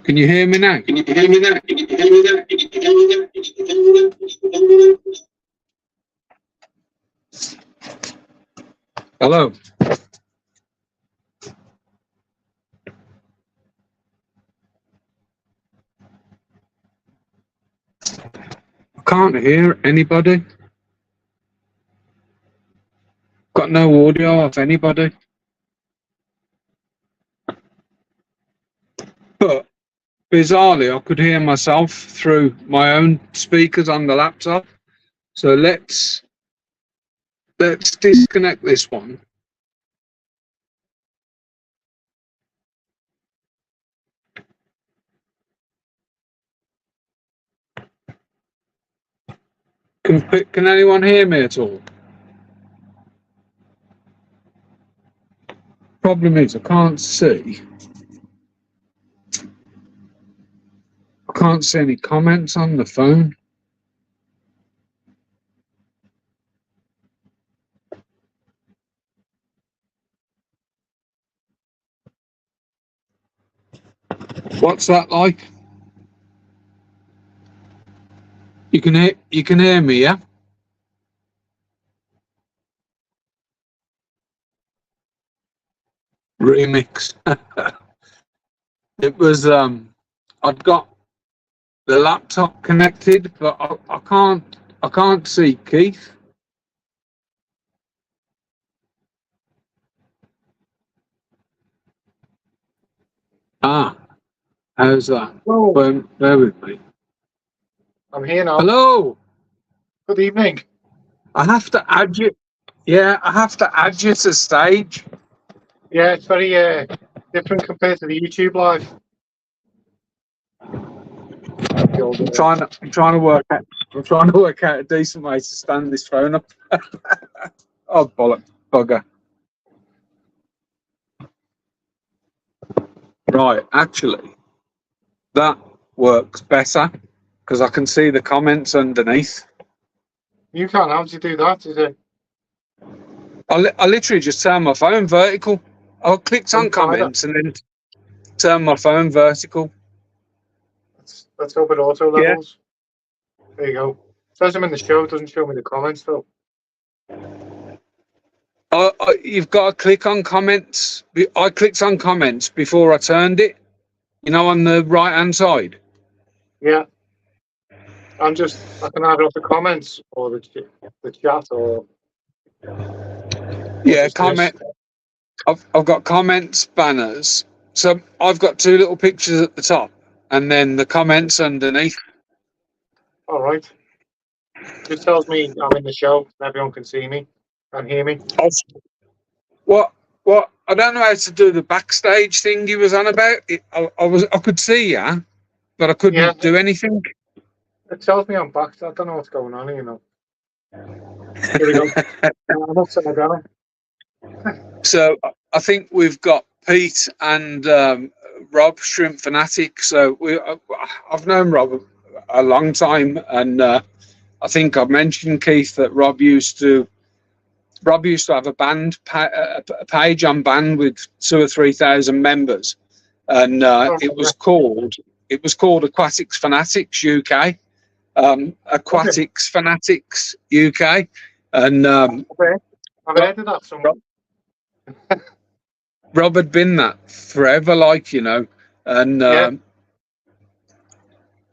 Can you hear me now? Can you hear me now? Can you hear me now? Can you hear me now? Can you hear me now? Can you hear me now? Hello. I can't hear anybody. Got no audio of anybody. But bizarrely, I could hear myself through my own speakers on the laptop. So let's disconnect this one. Can anyone hear me at all? Problem is, I can't see. I can't see any comments on the phone. What's that like? You can hear me, yeah? Remix. It was I'd got the laptop connected, but I can't see Keith. Ah, how's that? Bear with me. I'm here now. Hello. Good evening. I have to add you. Yeah, I have to add you to stage. Yeah, it's very different compared to the YouTube live. I'm trying to work out a decent way to stand this phone up. Oh, bugger. Right, actually, that works better because I can see the comments underneath. You can. How do you do that? Is it? I literally just turn my phone vertical. I clicked on comments and then turn my phone vertical. Let's open auto levels. Yeah. There you go. It says I'm in the show. It doesn't show me the comments though. You've got to click on comments. I clicked on comments before I turned it. You know, on the right hand side. Yeah. I can add up the comments or the chat or. Yeah, comment. I've got comments, banners. So I've got two little pictures at the top, and then the comments underneath. All right. Just tells me I'm in the show. Everyone can see me and hear me. What? I don't know how to do the backstage thing you was on about. I could see you, but I couldn't do anything. It tells me I'm back. I don't know what's going on, you know. Here we go. I'm upside down. So I think we've got Pete and Rob, Shrimp Fanatic. So I've known Rob a long time, and I think I've mentioned, Keith, that Rob used to have a band a page on band with 2,000 or 3,000 members, and it was called Aquatic Fanatics UK. Aquatic Fanatics UK, and I've heard of that somewhere. Rob had been that forever, like, you know, and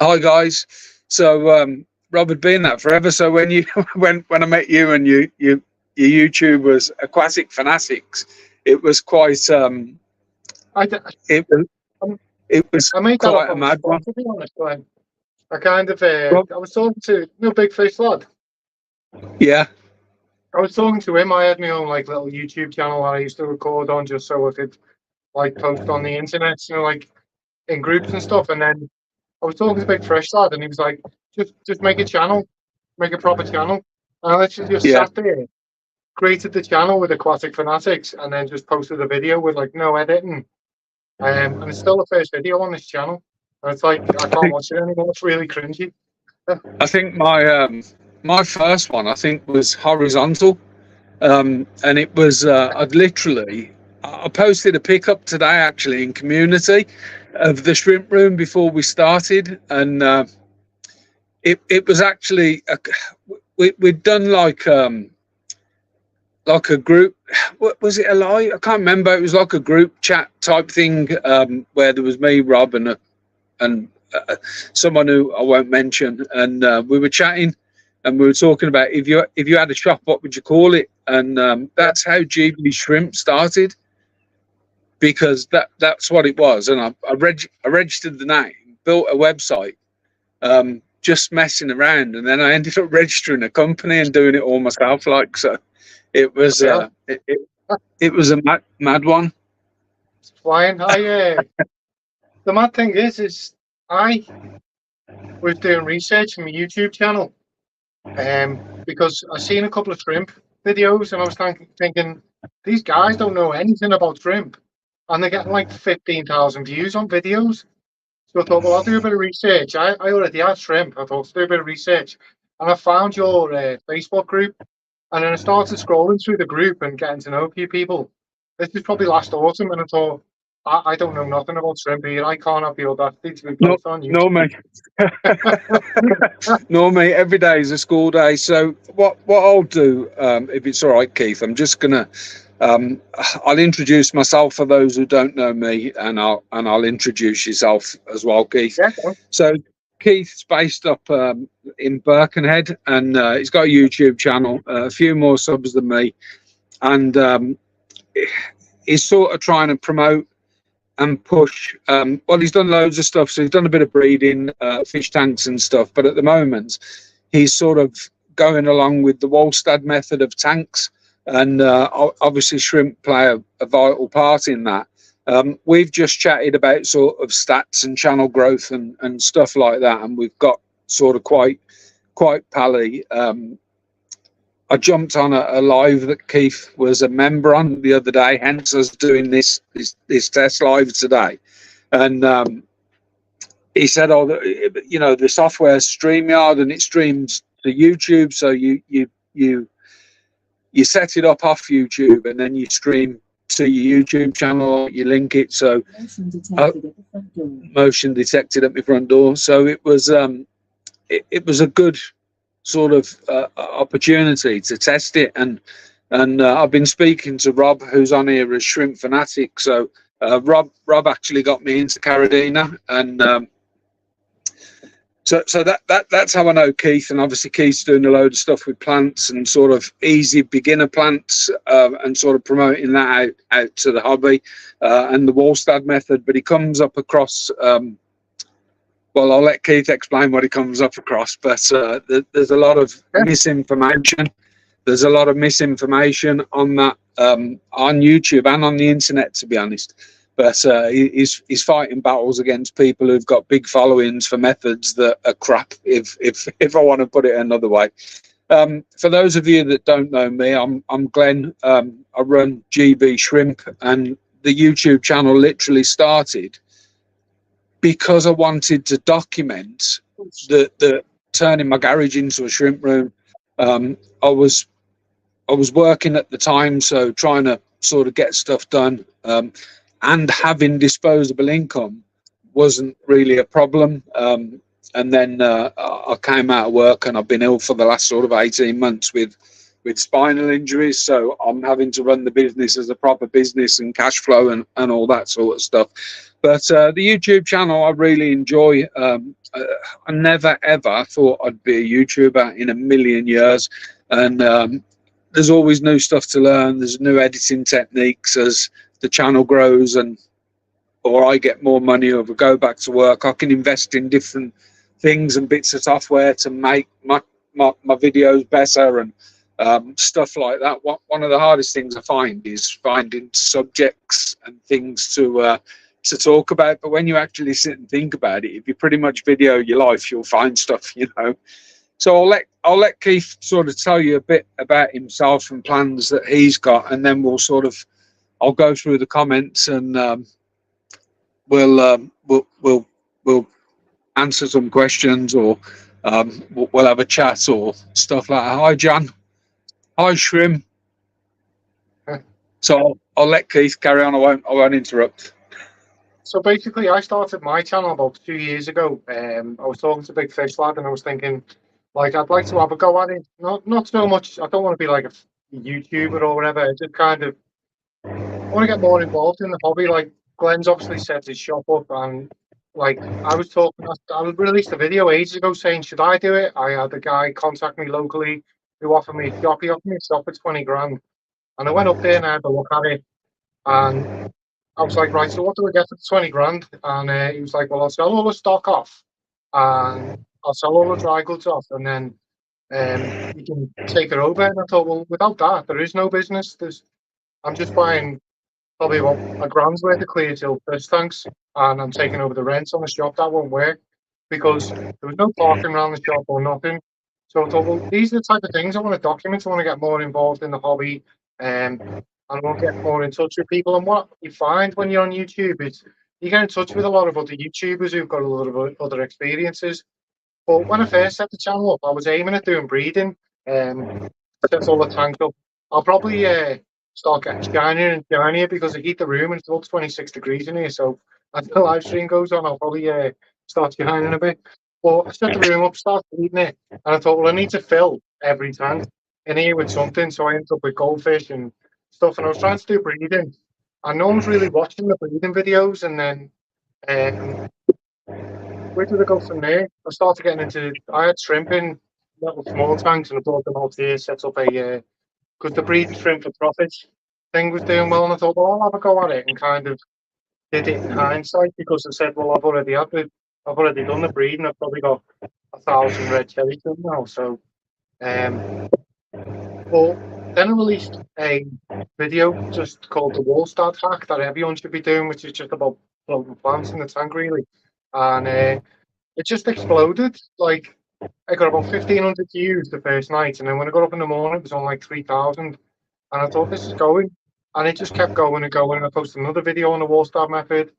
hi guys. So Rob had been that forever. So when you when I met you and your YouTube was Aquatic Fanatics, it was quite it was quite a mad one. To be honest, I kind of I was talking to Big Fish Lad. Yeah. I was talking to him. I had my own like little YouTube channel that I used to record on just so I could like post on the internet, you know, like in groups and stuff. And then I was talking to Big Fresh Lad, and he was like, "Just make a channel, make a proper channel." And I literally just sat there, created the channel with Aquatic Fanatics, and then just posted a video with like no editing. And it's still the first video on this channel. And it's like I can't watch it anymore. It's really cringy. I think my first one, I think, was horizontal, and it was I posted a pickup today actually in community, of the shrimp room before we started, and it was actually we'd done like a group. What was it? A live? I can't remember. It was like a group chat type thing, where there was me, Rob, and someone who I won't mention, and we were chatting, and we were talking about if you had a shop, what would you call it? And that's how GB Shrimp started, because that's what it was. And I registered the name, built a website, just messing around, and then I ended up registering a company and doing it all myself. Like, so, it was it was a mad one. Flying. The mad thing is I was doing research for my YouTube channel, because I seen a couple of shrimp videos, and I was thinking these guys don't know anything about shrimp, and they're getting like 15,000 views on videos. So I thought, well, I'll do a bit of research. I already have shrimp. I thought, let's do a bit of research, and I found your Facebook group, and then I started scrolling through the group and getting to know a few people. This was probably last autumn, and I thought, I don't know nothing about shrimp here. I can't have the audacity to be both on you. No, mate. No, mate. Every day is a school day. So what I'll do, if it's all right, Keith, I'm just gonna I'll introduce myself for those who don't know me, and I'll introduce yourself as well, Keith. Yeah. So Keith's based up in Birkenhead, and he's got a YouTube channel, a few more subs than me, and he's sort of trying to promote and push. Well, he's done loads of stuff. So he's done a bit of breeding, fish tanks and stuff. But at the moment, he's sort of going along with the Wolstad method of tanks, and obviously shrimp play a vital part in that. We've just chatted about sort of stats and channel growth and stuff like that, and we've got sort of quite pally. I jumped on a live that Keith was a member on the other day, hence us doing this test live today. And he said, "Oh, the software StreamYard, and it streams to YouTube. So you set it up off YouTube, and then you stream to your YouTube channel. You link it. So motion detected at my front door. So it was a good sort of opportunity to test it, and I've been speaking to Rob, who's on here as Shrimp Fanatic. So Rob actually got me into Carradina, and so that's how I know Keith. And obviously Keith's doing a load of stuff with plants and sort of easy beginner plants, and sort of promoting that out to the hobby, and the Wolstad method. But he comes up across well, I'll let Keith explain what he comes up across, but there's a lot of misinformation. There's a lot of misinformation on that, on YouTube and on the internet, to be honest. But he's fighting battles against people who've got big followings for methods that are crap, if I want to put it another way. For those of you that don't know me, I'm Glenn. I run GB Shrimp, and the YouTube channel literally started because I wanted to document the turning my garage into a shrimp room. I was working at the time, so trying to sort of get stuff done, and having disposable income wasn't really a problem. And then I came out of work, and I've been ill for the last sort of 18 months with spinal injuries. So I'm having to run the business as a proper business and cash flow and all that sort of stuff. But the YouTube channel I really enjoy. I never ever thought I'd be a YouTuber in a million years, and there's always new stuff to learn. There's new editing techniques as the channel grows, or I get more money, or we go back to work. I can invest in different things and bits of software to make my videos better and stuff like that. One of the hardest things I find is finding subjects and things to talk about. But when you actually sit and think about it, if you pretty much video your life, you'll find stuff, So I'll let Keith sort of tell you a bit about himself and plans that he's got, and then I'll go through the comments, and we'll answer some questions, or we'll have a chat or stuff like that. Hi, John. Hi, Shrimp. So I'll let Keith carry on. I won't interrupt. So basically, I started my channel about 2 years ago. I was talking to Big Fish Lad, and I was thinking, like, I'd like to have a go at it. Not so much. I don't want to be like a YouTuber or whatever. I just kind of want to get more involved in the hobby. Like, Glenn's obviously set his shop up, and like I was talking, I released a video ages ago saying, should I do it? I had a guy contact me locally who offered me a shop. He offered me a shop for 20 grand, and I went up there and I had a look at it, and I was like, right, so what do I get for 20 grand? And he was like, well, I'll sell all the stock off and I'll sell all the dry goods off, and then you can take it over. And I thought, well, without that, there is no business. I'm just buying probably about a grand's worth of clear till fish tanks, and I'm taking over the rent on the shop. That won't work because there was no parking around the shop or nothing. So I thought, well, these are the type of things I want to document. I want to get more involved in the hobby, and I want to get more in touch with people. And what you find when you're on YouTube is you get in touch with a lot of other YouTubers who've got a lot of other experiences. But when I first set the channel up, I was aiming at doing breeding, set all the tanks up. I'll probably start getting shinier and shinier because I heat the room and it's about 26 degrees in here. So as the live stream goes on, I'll probably start shining a bit. But I set the room up, start heating it, and I thought, well, I need to fill every tank in here with something. So I ended up with goldfish and stuff. And I was trying to do breeding, and no one's really watching the breeding videos. And then where did I go from there? I started getting into. I had shrimp in little small tanks, and I brought them out here, set up a because the breeding shrimp for profits thing was doing well, and I thought, well, I'll have a go at it, and kind of did it in hindsight because I said, well, I've already done the breeding. I've probably got 1,000 red cherry trim now. So, but then I released a video just called the Wallstad hack that everyone should be doing, which is just about floating plants in the tank, really, and it just exploded. Like, I got about 1,500 views the first night, and then when I got up in the morning, it was on like 3,000. And I thought, this is going. And it just kept going and going. And I posted another video on the Wallstar method,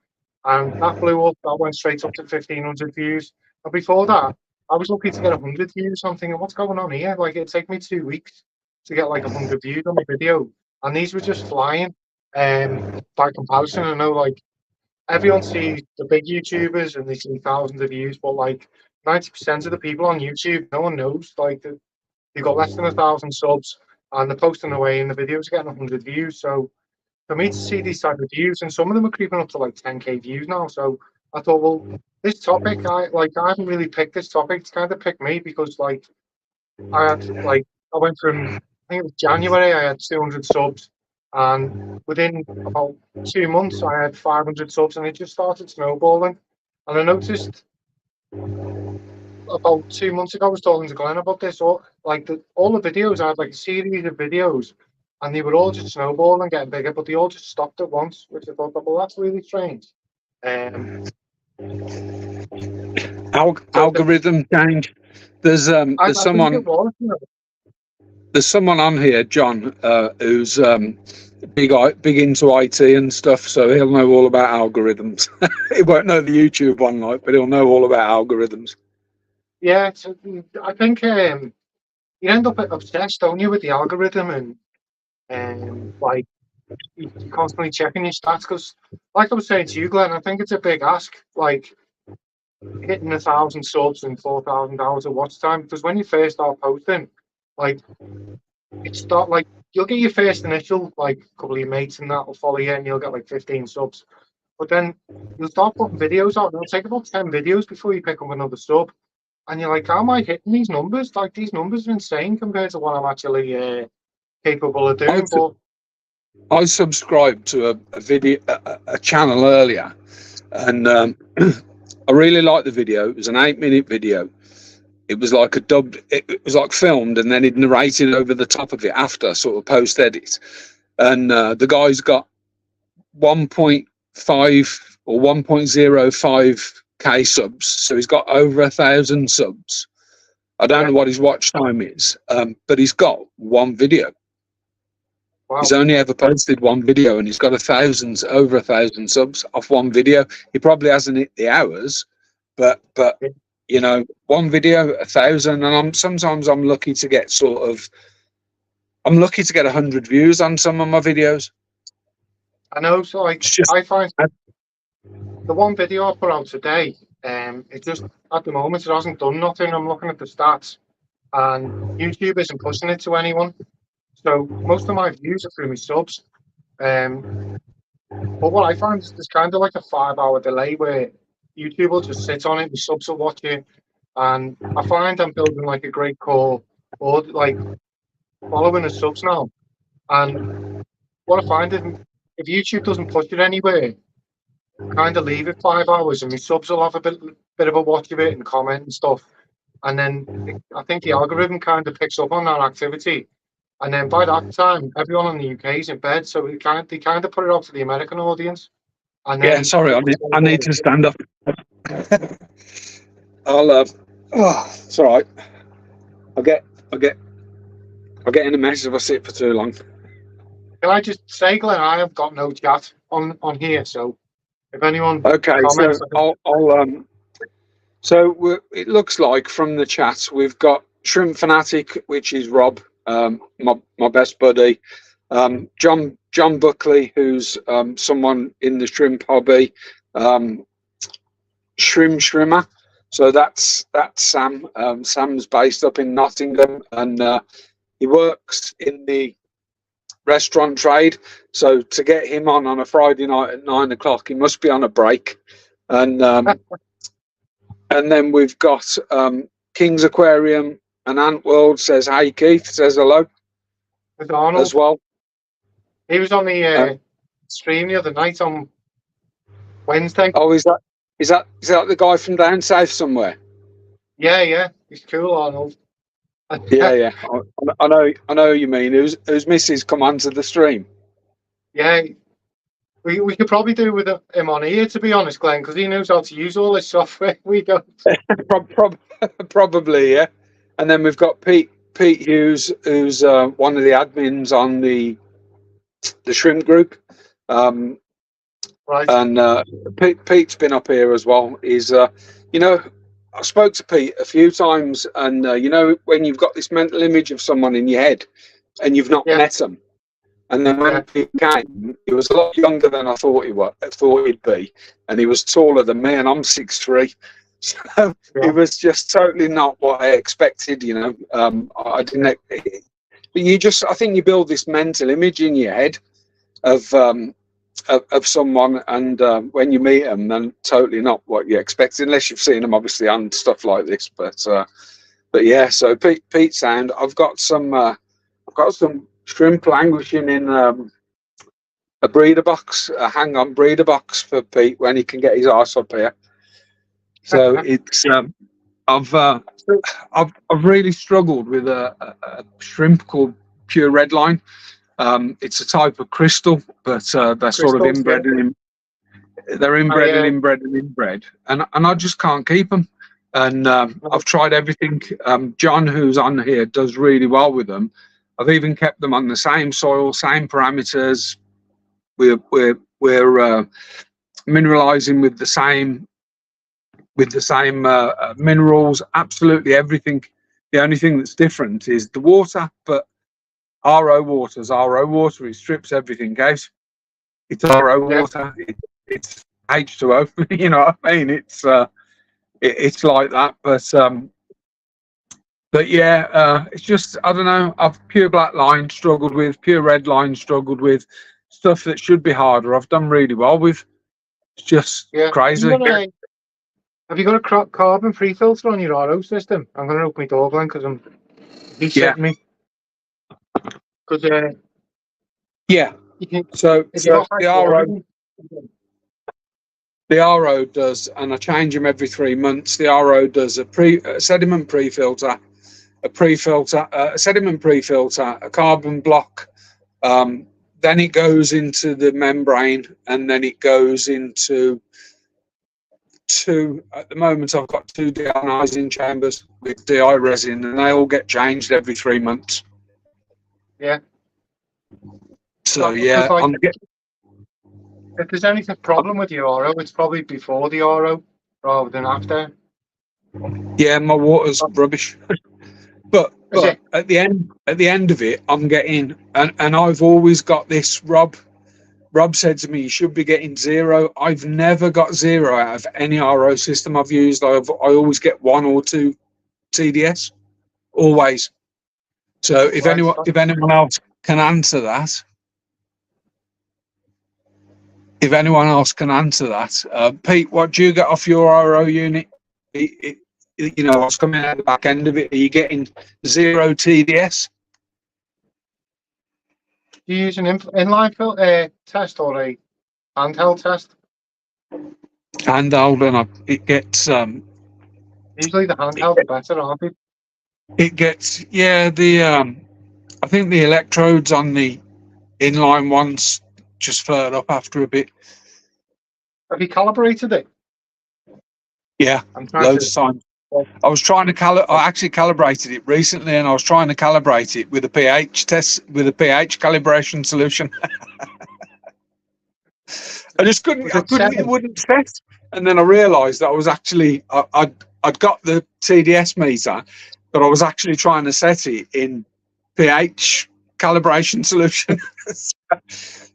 and that blew up. That went straight up to 1,500 views. And before that, I was lucky to get 100 views. So I'm thinking, what's going on here? Like, it'd take me 2 weeks to get like 100 views on my video. And these were just flying. By comparison, I know like everyone sees the big YouTubers and they see thousands of views, but like 90% of the people on YouTube, no one knows. Like, they've got less than 1,000 subs, and they're posting away, and the videos are getting 100 views. So for me to see these type of views, and some of them are creeping up to like 10k views now. So I thought, well, this topic, I haven't really picked this topic. It's kind of picked me because like I went from, I think it was January, I had 200 subs, and within about 2 months, I had 500 subs, and it just started snowballing. And I noticed about 2 months ago, I was talking to Glenn about this. All the videos, I had like a series of videos, and they were all just snowballing, getting bigger, but they all just stopped at once, which I thought, well, that's really strange. Algorithm change. There's someone. There's someone on here, John, who's big into IT and stuff, so he'll know all about algorithms. He won't know the YouTube one, but he'll know all about algorithms. Yeah, I think you end up obsessed, don't you, with the algorithm, and like you're constantly checking your stats. Because, like I was saying to you, Glenn, I think it's a big ask, like hitting 1,000 subs and 4,000 hours of watch time. Because when you first start posting, like you'll get your first initial like couple of your mates and that will follow you, and you'll get like 15 subs. But then you'll start putting videos out, and it'll take about 10 videos before you pick up another sub. And you're like, how am I hitting these numbers? Like, these numbers are insane compared to what I'm actually capable of doing. I subscribed to a video, a channel earlier, and I really liked the video. It was an 8-minute video. It was like it was like filmed, and then it narrated over the top of it after, sort of post edit. And the guy's got 1.5 or 1.05k subs, so he's got over 1,000 subs. I don't know what his watch time is, but he's got one video. Wow. He's only ever posted one video, and he's got over 1,000 subs off one video. He probably hasn't hit the hours, but you know, one video, 1,000, and sometimes I'm lucky to get 100 views on some of my videos. I know, so like the one video I put out today, it just at the moment it hasn't done nothing. I'm looking at the stats, and YouTube isn't pushing it to anyone. So most of my views are through my subs. Um, but what I find is there's kind of like a 5 hour delay where YouTube will just sit on it, the subs will watch it, and I find I'm building like a great core or like following the subs now. And what I find is if YouTube doesn't push it anywhere, kind of leave it 5 hours, and my subs will have a bit of a watch of it and comment and stuff. And then I think the algorithm kind of picks up on that activity. And then by that time, everyone in the UK is in bed, so they kind of put it out to the American audience. And then Yeah, sorry, I need to stand up. I'll it's all right. I'll get in a mess if I sit for too long. Can I just say, Glenn, I have got no chat on here, so if anyone Okay, comments, so it looks like from the chat we've got Shrimp Fanatic, which is Rob, my best buddy, John Buckley, who's someone in the shrimp hobby, Shrimmer. So that's Sam. Sam's based up in Nottingham, and he works in the restaurant trade. So to get him on a Friday night at 9 o'clock, he must be on a break. And and then we've got King's Aquarium and Ant World says, "Hey Keith," says hello with Arnold as well. He was on the stream the other night on Wednesday. Oh, is that the guy from down south somewhere? Yeah, he's cool, Arnold. Yeah. I know who you mean. Whose missus come onto the stream? Yeah, we could probably do with him on here, to be honest, Glenn, because he knows how to use all this software. We don't. Probably, yeah. And then we've got Pete Hughes, who's one of the admins on the shrimp group. Right. And Pete's been up here as well. He's, I spoke to Pete a few times, and when you've got this mental image of someone in your head, and you've not met them, and then when he came, he was a lot younger than I thought he'd be, and he was taller than me, and I'm 6'3". So it was just totally not what I expected. I didn't. But I think you build this mental image in your head of someone, and when you meet them, then totally not what you expect, unless you've seen them obviously on stuff like this. But yeah, so Pete sound. I've got some shrimp languishing in a breeder box, a hang-on breeder box for Pete when he can get his arse up here. So it's I've really struggled with a shrimp called Pure Redline. It's a type of crystal, but they're sort of inbred and inbred, and I just can't keep them. And I've tried everything. John, who's on here, does really well with them. I've even kept them on the same soil, same parameters. We're mineralizing with the same minerals, absolutely everything. The only thing that's different is the water, but RO water it strips everything out. It's RO water, it's H2O. You know what I mean? It's like that, but yeah, it's just, I don't know. I've pure black line struggled with, pure red line struggled with, stuff that should be harder I've done really well with. It's just crazy. Have you got a carbon free filter on your RO system? I'm going to open my door, Glenn, because he's setting me. Because so the RO does, and I change them every 3 months. The RO does a sediment pre-filter, a sediment pre-filter, a carbon block. Then it goes into the membrane, and then it goes into at the moment I've got 2 deionizing chambers with DI resin, and they all get changed every 3 months. Yeah. So if there's any problem with your RO, it's probably before the RO rather than after. Yeah, my water's rubbish. but at the end of it, I'm getting, and I've always got this Rob Rob said to me, you should be getting 0. I've never got 0 out of any RO system I've used. I always get 1 or 2 TDS, always. So if anyone else can answer that, Pete, what do you get off your RO unit? You know, what's coming out the back end of it? Are you getting 0 TDS? Do you use an inline test or a handheld test? Handheld, and it gets Usually the handheld are better, aren't they? it gets, yeah, I think the electrodes on the inline ones just flare up after a bit. Have you calibrated it? Yeah, I'm trying loads to. of times. I was trying to I actually calibrated it recently, and I was trying to calibrate it with a pH test, with a pH calibration solution. I just couldn't. It wouldn't set. And then I realised that I was actually I'd got the TDS meter, but I was actually trying to set it in pH calibration solution.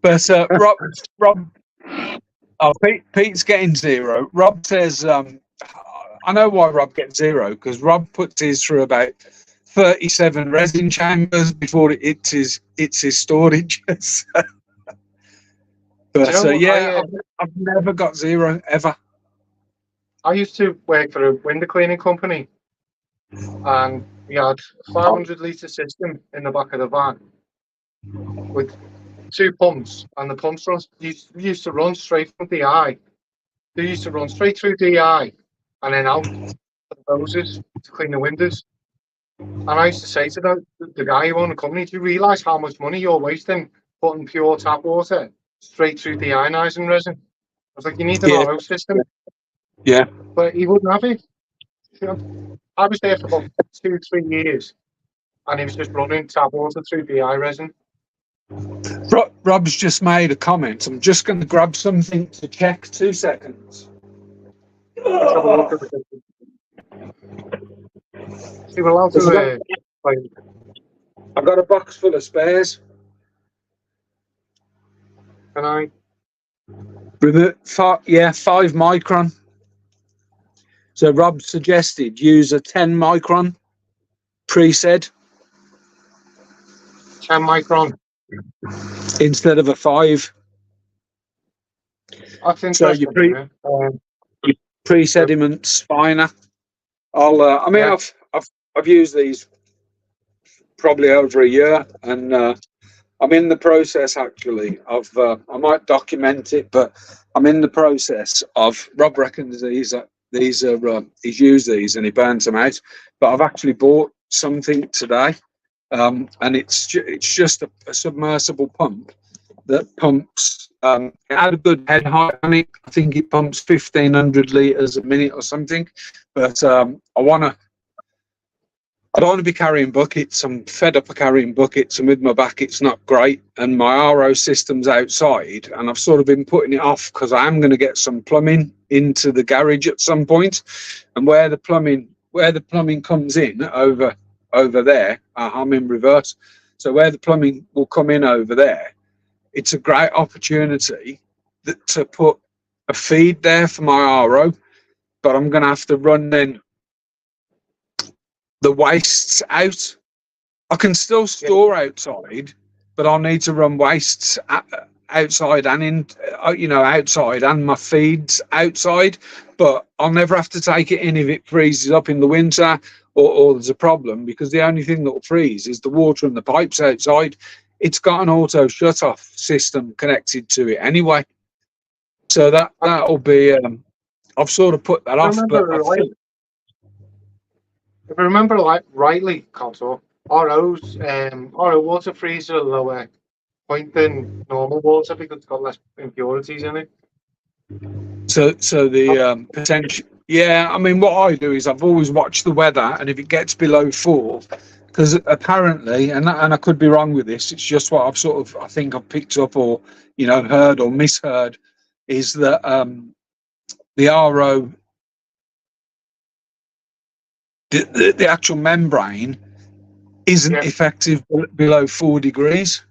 But Rob, oh, Pete's getting 0. Rob says, I know why Rob gets 0, because Rob puts his through about 37 resin chambers before it's his storage. But yeah, I've never got 0 ever. I used to work for a window cleaning company, and we had a 500-litre system in the back of the van with 2 pumps, and the pumps used to run straight from the eye. They used to run straight through the eye and then out the hoses to clean the windows. And I used to say to the guy who owned the company, do you realise how much money you're wasting putting pure tap water straight through the ionising resin? I was like, you need an RO system. Yeah. But he wouldn't have it. I was there for about 2-3 years, and he was just running tap water through the eye resin. Rob's just made a comment. I'm just going to grab something to check. 2 seconds. Let's have a look at the See, we're allowed to I've got a box full of spares. Can I? With it, 5 micron. So Rob suggested use a 10 micron preset 10 micron instead of a 5. That's interesting. So your pre-sediment's finer. I've used these probably over a year, and I'm in the process actually of I might document it, but I'm in the process of Rob reckons he's used these and he burns them out, but I've actually bought something today, and it's just a submersible pump that pumps. It had a good head height on it. I think it pumps 1,500 litres a minute or something, but I don't want to be carrying buckets. I'm fed up of carrying buckets, and with my back, it's not great. And my RO system's outside, and I've sort of been putting it off because I am going to get some plumbing into the garage at some point. And where the plumbing comes in over there, I'm in reverse. So where the plumbing will come in over there, it's a great opportunity to put a feed there for my RO, but I'm going to have to run then the wastes out. I can still store outside, but I'll need to run wastes outside and outside, and my feeds outside. But I'll never have to take it in if it freezes up in the winter or there's a problem, because the only thing that will freeze is the water and the pipes outside. It's got an auto shut-off system connected to it anyway. So that'll be. I've sort of put that off, but if I remember rightly, Contour, RO water freezes at a lower point than normal water because it's got less impurities in it. So the potential. Yeah, I mean, what I do is I've always watched the weather, and if it gets below 4, because apparently, and I could be wrong with this, it's just what I think I've picked up or heard or misheard, is that the RO. The actual membrane isn't effective below 4 degrees.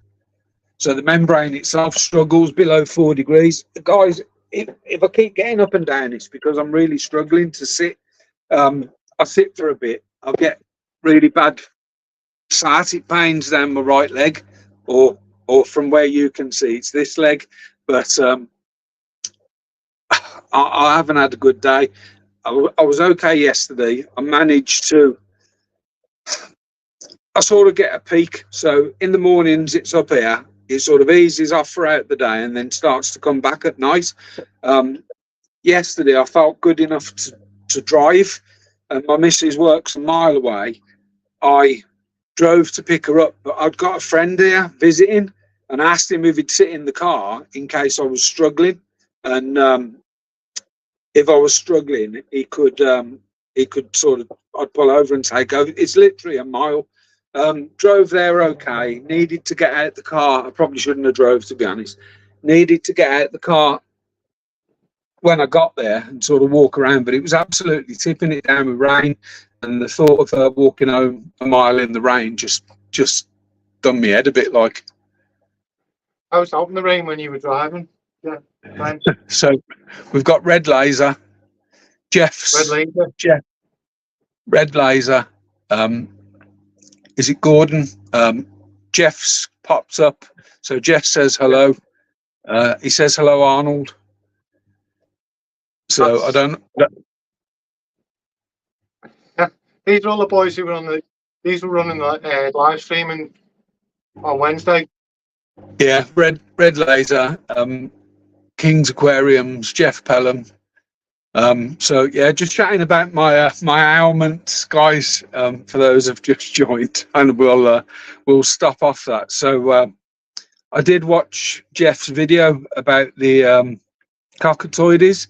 So the membrane itself struggles below 4 degrees. Guys, if I keep getting up and down, it's because I'm really struggling to sit. I sit for a bit, I'll get really bad sciatic pains down my right leg, or from where you can see, it's this leg. But I haven't had a good day. I was okay yesterday. I sort of get a peak. So in the mornings, it's up here. It sort of eases off throughout the day and then starts to come back at night. Yesterday, I felt good enough to drive, and my missus works a mile away. I drove to pick her up, but I'd got a friend here visiting, and I asked him if he'd sit in the car in case I was struggling. And if I was struggling, he could sort of, I'd pull over and take over. It's literally a mile. Drove there okay. Needed to get out the car. I probably shouldn't have drove, to be honest. Needed to get out the car when I got there and sort of walk around, but it was absolutely tipping it down with rain. And the thought of walking home a mile in the rain just done me head a bit. Like, I was out in the rain when you were driving. Yeah, thanks. So we've got Red Laser, Red Laser. Jeff, Red Laser. Is it Gordon? Jeff's pops up. So Jeff says hello. He says hello, Arnold. So I don't. These are all the boys who were these were running the live streaming on Wednesday. Yeah, Red Laser, King's Aquariums, Jeff Pelham. So yeah, just chatting about my ailments, guys. For those who've just joined, and we'll stop off that. So I did watch Jeff's video about the cockatoides,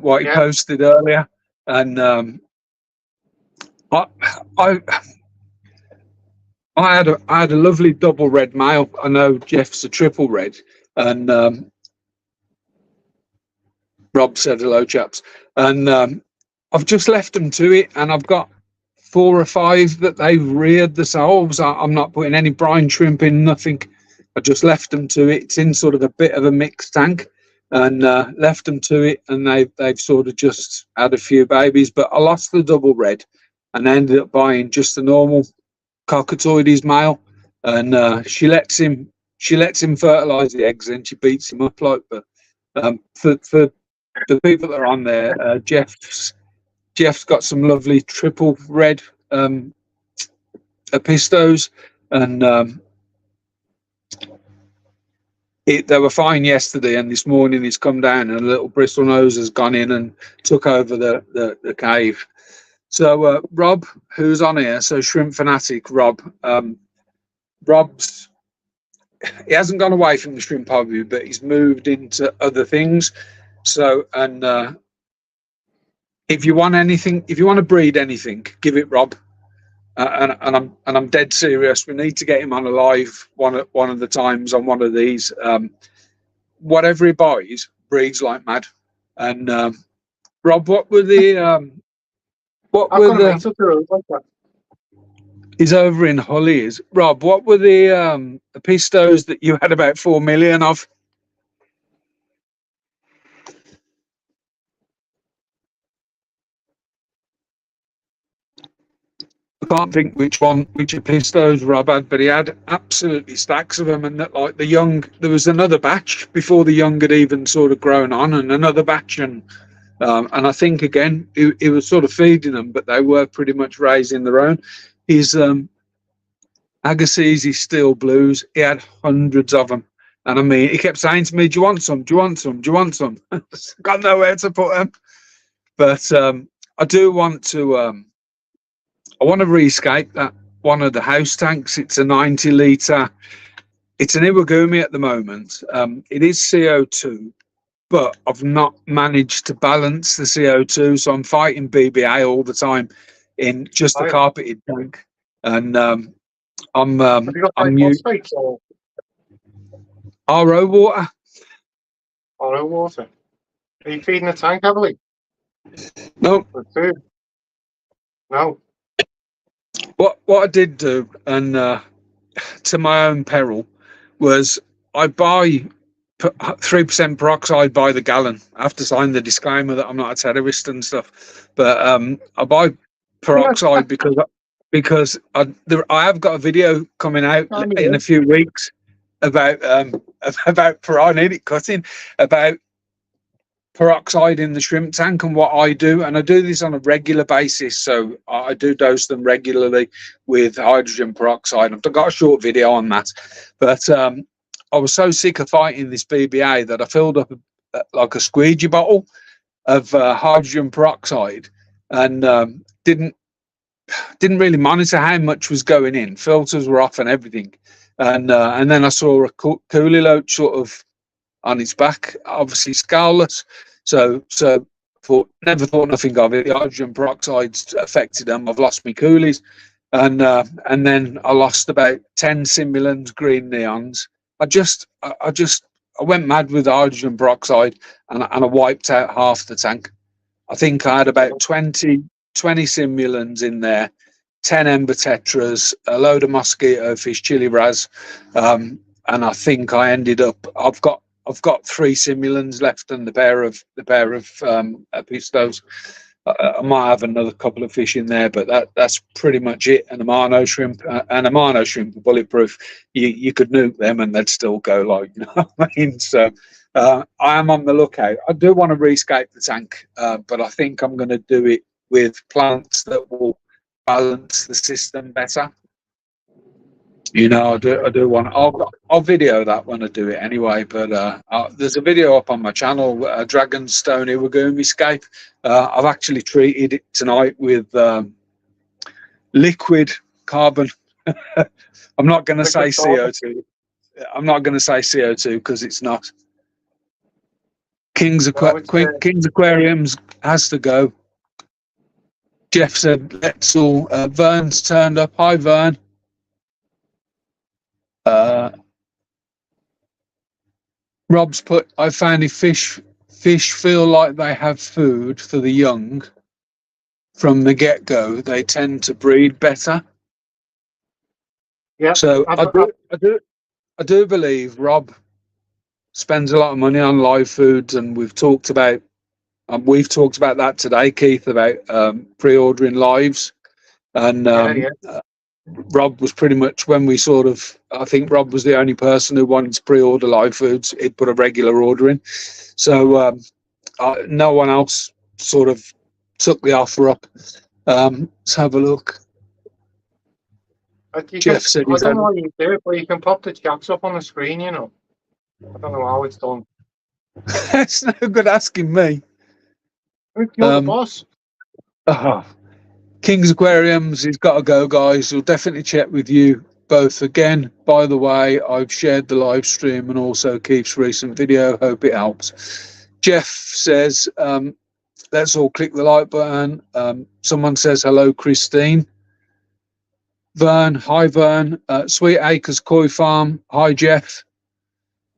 what he posted earlier, and I had a lovely double red male. I know Jeff's a triple red, and Rob said hello, chaps. And I've just left them to it, and I've got 4 or 5 that they've reared themselves. I'm not putting any brine shrimp in, nothing. I just left them to it. It's in sort of a bit of a mixed tank, and left them to it, and they've sort of just had a few babies. But I lost the double red, and I ended up buying just a normal cockatoides male, and she lets him fertilize the eggs, and she beats him up like. But for the people that are on there, Jeff's got some lovely triple red apistos, and they were fine yesterday, and this morning it's come down, and a little bristle nose has gone in and took over the cave. So Rob, who's on here, so Shrimp Fanatic Rob, he hasn't gone away from the shrimp hobby, but he's moved into other things. So, and if you want anything, if you want to breed anything, give it Rob. And I'm dead serious. We need to get him on a live one of the times on one of these. Whatever he buys, breeds like mad. And Rob, what were the He's over in Hull. Is Rob? What were the pistos that you had about 4 million of? I can't think which pistos Rob had, but he had absolutely stacks of them. And that, like the young, there was another batch before the young had even sort of grown on, and another batch, and I think again he was sort of feeding them, but they were pretty much raising their own. His Agassiz Steel Blues, he had hundreds of them, and I mean, he kept saying to me, "Do you want some? Do you want some? Do you want some?" Got nowhere to put them, but I do want to. I want to rescape that one of the house tanks. It's a 90 litre. It's an Iwagumi at the moment. It is CO2, but I've not managed to balance the CO2, so I'm fighting BBA all the time in just a carpeted tank. And I'm phosphate or RO water. RO water. Are you feeding the tank heavily? No. No. What I did do, and to my own peril, was I buy 3% peroxide by the gallon. I have to sign the disclaimer that I'm not a terrorist and stuff, but I buy peroxide because I have got a video coming out in a few weeks about about cutting about peroxide in the shrimp tank and what I do, and I do this on a regular basis. So I do dose them regularly with hydrogen peroxide. I've got a short video on that, but I was so sick of fighting this BBA that I filled up like a squeegee bottle of hydrogen peroxide, and didn't really monitor how much was going in. Filters were off and everything, and then I saw a coolie loach sort of on its back, obviously scaleless. So never thought nothing of it. The hydrogen peroxide's affected them. I've lost my coolies, and then I lost about 10 simulans, green neons. I went mad with the hydrogen peroxide, and I wiped out half the tank. I think I had about 20 simulans in there, 10 ember tetras, a load of mosquito fish, chili raz, and I think I ended up. I've got 3 simulans left and the pair of pistos. I might have another couple of fish in there, but that's pretty much it. And a Marno shrimp, and a Marno shrimp are bulletproof. You could nuke them and they'd still go, like, you know what I mean? So I am on the lookout. I do want to rescape the tank, but I think I'm going to do it with plants that will balance the system better. You know, I do want. I'll video that when I do it anyway. But there's a video up on my channel, Dragonstone Iwagumi Scape. I've actually treated it tonight with liquid carbon. I'm not going to say CO2. I'm not going to say CO2 because it's not. King's Aquariums has to go. Jeff said, "Let's all." Vern's turned up. Hi, Vern. Rob's put, I found if fish feel like they have food for the young from the get-go, they tend to breed better. Yeah. So I do believe Rob spends a lot of money on live foods, and we've talked about that today, Keith, about pre-ordering lives, and Rob was pretty much when we I think Rob was the only person who wanted to pre-order live foods. He'd put a regular order in. So no one else sort of took the offer up. Let's have a look. Jeff said I don't know how you do it, but you can pop the chats up on the screen, you know. I don't know how it's done. It's no good asking me. You're the boss. King's Aquariums, he's got to go, guys. We'll definitely check with you both again. By the way, I've shared the live stream and also Keith's recent video. Hope it helps. Jeff says, let's all click the like button. Someone says, hello, Christine. Vern, hi, Vern. Sweet Acres Koi Farm, hi, Jeff.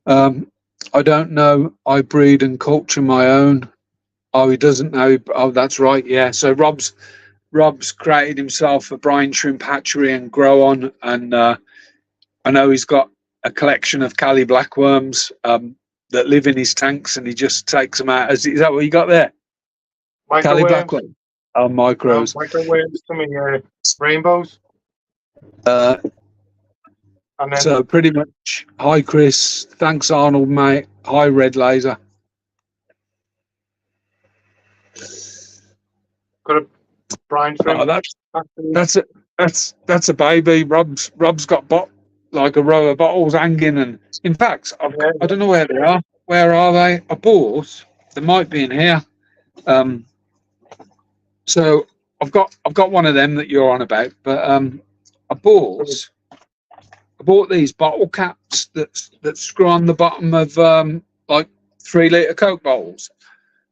I don't know. I breed and culture my own. Oh, he doesn't know. Oh, that's right. Yeah. So Rob's created himself a brine shrimp hatchery and grow on, and I know he's got a collection of Cali blackworms that live in his tanks, and he just takes them out. Is that what you got there? Cali blackworm. Oh, micros. Microworms to me, rainbows. So pretty much. Hi, Chris. Thanks, Arnold, mate. Hi, Red Laser. Got a brine shrimp. Oh, that's a baby. Rob's got like a row of bottles hanging, and in fact, I don't know where they are. Where are they? I bought. They might be in here. So I've got one of them that you're on about, but I bought these bottle caps that screw on the bottom of like 3 litre Coke bottles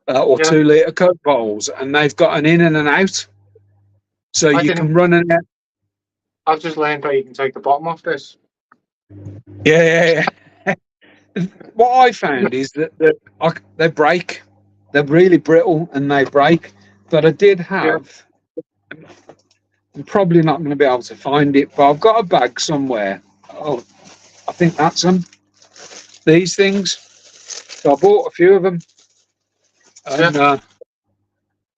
or 2 litre Coke bottles, and they've got an in and an out, so you can run in there. I've just learned how you can take the bottom off this. Yeah. What I found is that they break. They're really brittle and they break. But I did have. I'm probably not going to be able to find it, but I've got a bag somewhere. Oh, I think that's them. These things. So I bought a few of them. And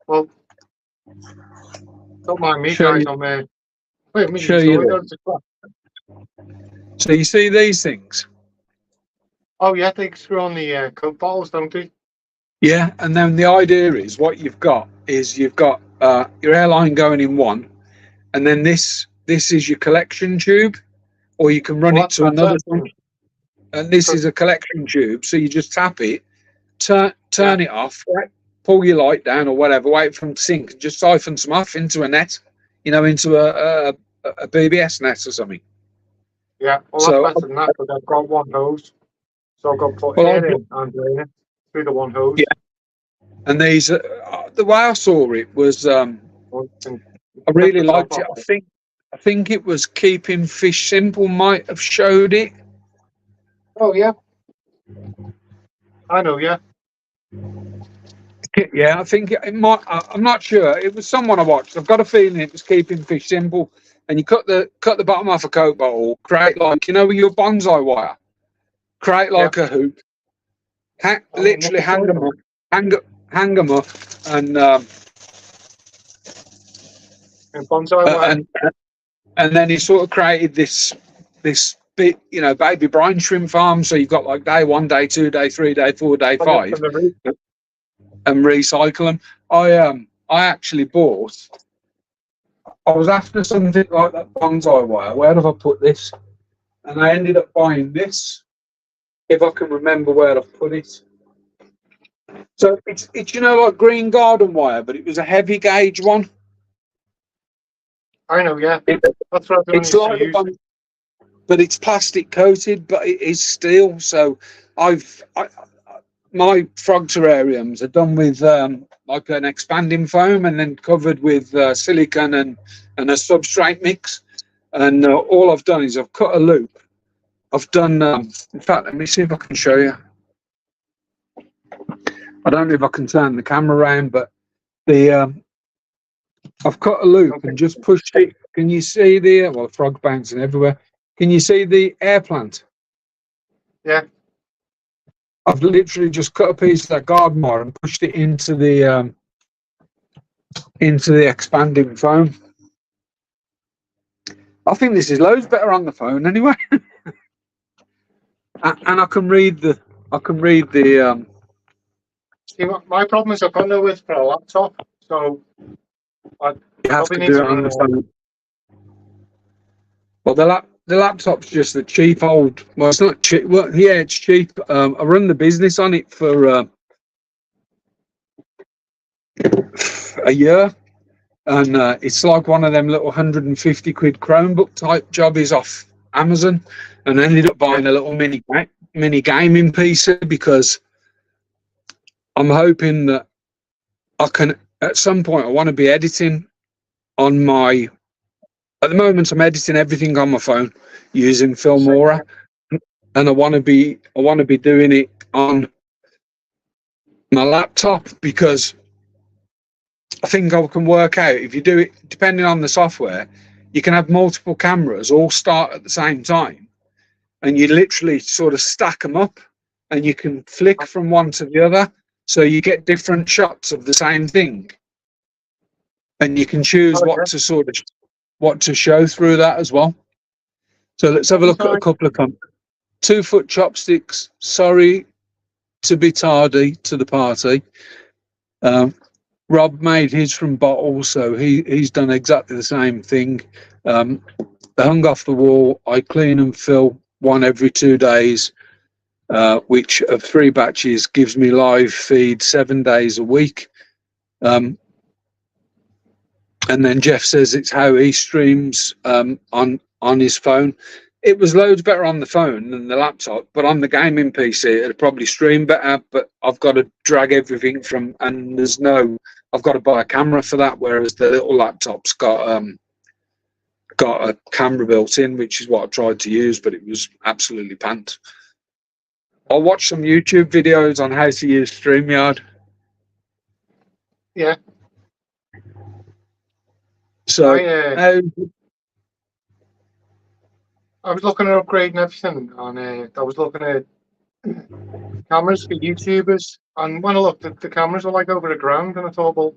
Well, don't mind me, show guys. you, I'm wait, me show use the you window. So you see these things? Oh yeah, they screw on the Coke bottles, don't they? Yeah, and then the idea is what you've got is you've got your airline going in one, and then this is your collection tube, or you can run Well, it to that's another better. one. And this is Because a collection tube, so you just tap it, turn yeah, it off, right, pull your light down or whatever, wait for them to sink, and just siphon some off into a net, into a BBS net or something. yeah. Well, that's So, better than that because I've got one hose, so I've got to put well, air in and drain it through the one hose. yeah, and these, the way I saw it was, I Take really the top liked it. off it. I think it was Keeping Fish Simple might have showed it. Oh yeah, I know. Yeah, Yeah, I think it might. I'm not sure. It was someone I watched. I've got a feeling it was Keeping Fish Simple. And you cut the bottom off a Coke bottle, create like with your bonsai wire, create yeah. like a hoop, Oh, I'm literally looking hang forward them to up, it. hang them up, and And bonsai wire. and and then he sort of created this bit, baby brine shrimp farm. So you've got like day 1, day 2, day 3, day 4, day Hung up 5, from the roof. and recycle them. I actually bought. I was after something like that bonsai wire. Where have I put this? And I ended up buying this, if I can remember where I've put it. So it's like green garden wire, but it was a heavy gauge one. I know. Yeah, It, that's what everyone it's used to like the use. one, but it's plastic coated, but it is steel. So my frog terrariums are done with like an expanding foam, and then covered with silicone and a substrate mix. And all I've done is I've cut a loop. I've done. In fact, let me see if I can show you. I don't know if I can turn the camera around, but the I've cut a loop Okay. and just pushed it. Can you see the frog bouncing everywhere? Can you see the air plant? Yeah. I've literally just cut a piece of that garden wire and pushed it into the expanding foam. I think this is loads better on the phone anyway. And I can read the See, my problem is I've got no way for a laptop, so I you have probably to need do to it on run the it. phone. Well, the laptop's just a cheap old. Well, it's not cheap. Well, yeah, it's cheap. I run the business on it for a year, and it's like one of them little 150 quid Chromebook type jobbies off Amazon, and I ended up buying a little mini gaming PC because I'm hoping that I can at some point. I want to be editing on my. At the moment, I'm editing everything on my phone using Filmora, and I want to be doing it on my laptop because I think I can work out if you do it depending on the software, you can have multiple cameras all start at the same time, and you literally sort of stack them up, and you can flick from one to the other, so you get different shots of the same thing, and you can choose Oh, yeah. what to show through that as well. So let's have a look at a couple of 2-foot chopsticks. Sorry to be tardy to the party. Rob made his from bottles, so he's done exactly the same thing. They're hung off the wall. I clean and fill one every 2 days, which of 3 batches gives me live feed 7 days a week. And then Jeff says it's how he streams on his phone. It was loads better on the phone than the laptop, but on the gaming PC, it'd probably stream better. But I've got to drag everything from, and I've got to buy a camera for that. Whereas the little laptop's got a camera built in, which is what I tried to use, but it was absolutely pants. I'll watch some YouTube videos on how to use StreamYard. Yeah. So, I was looking at upgrading everything, and I was looking at cameras for YouTubers. And when I looked at the cameras, were like over £1,000, and I thought, well,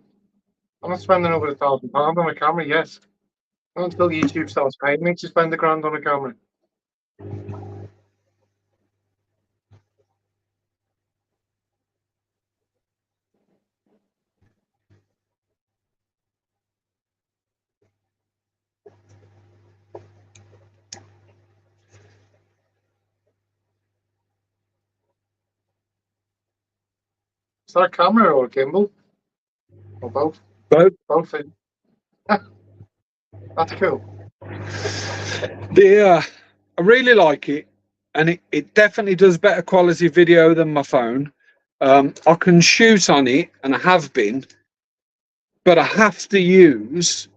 I'm not spending over £1,000 on a camera yet. Not until YouTube starts paying me to spend £1,000 on a camera. Is that a camera or a gimbal? Or both? Both. Both. That's cool. I really like it, and it definitely does better quality video than my phone. I can shoot on it, and I have been, but I have to use.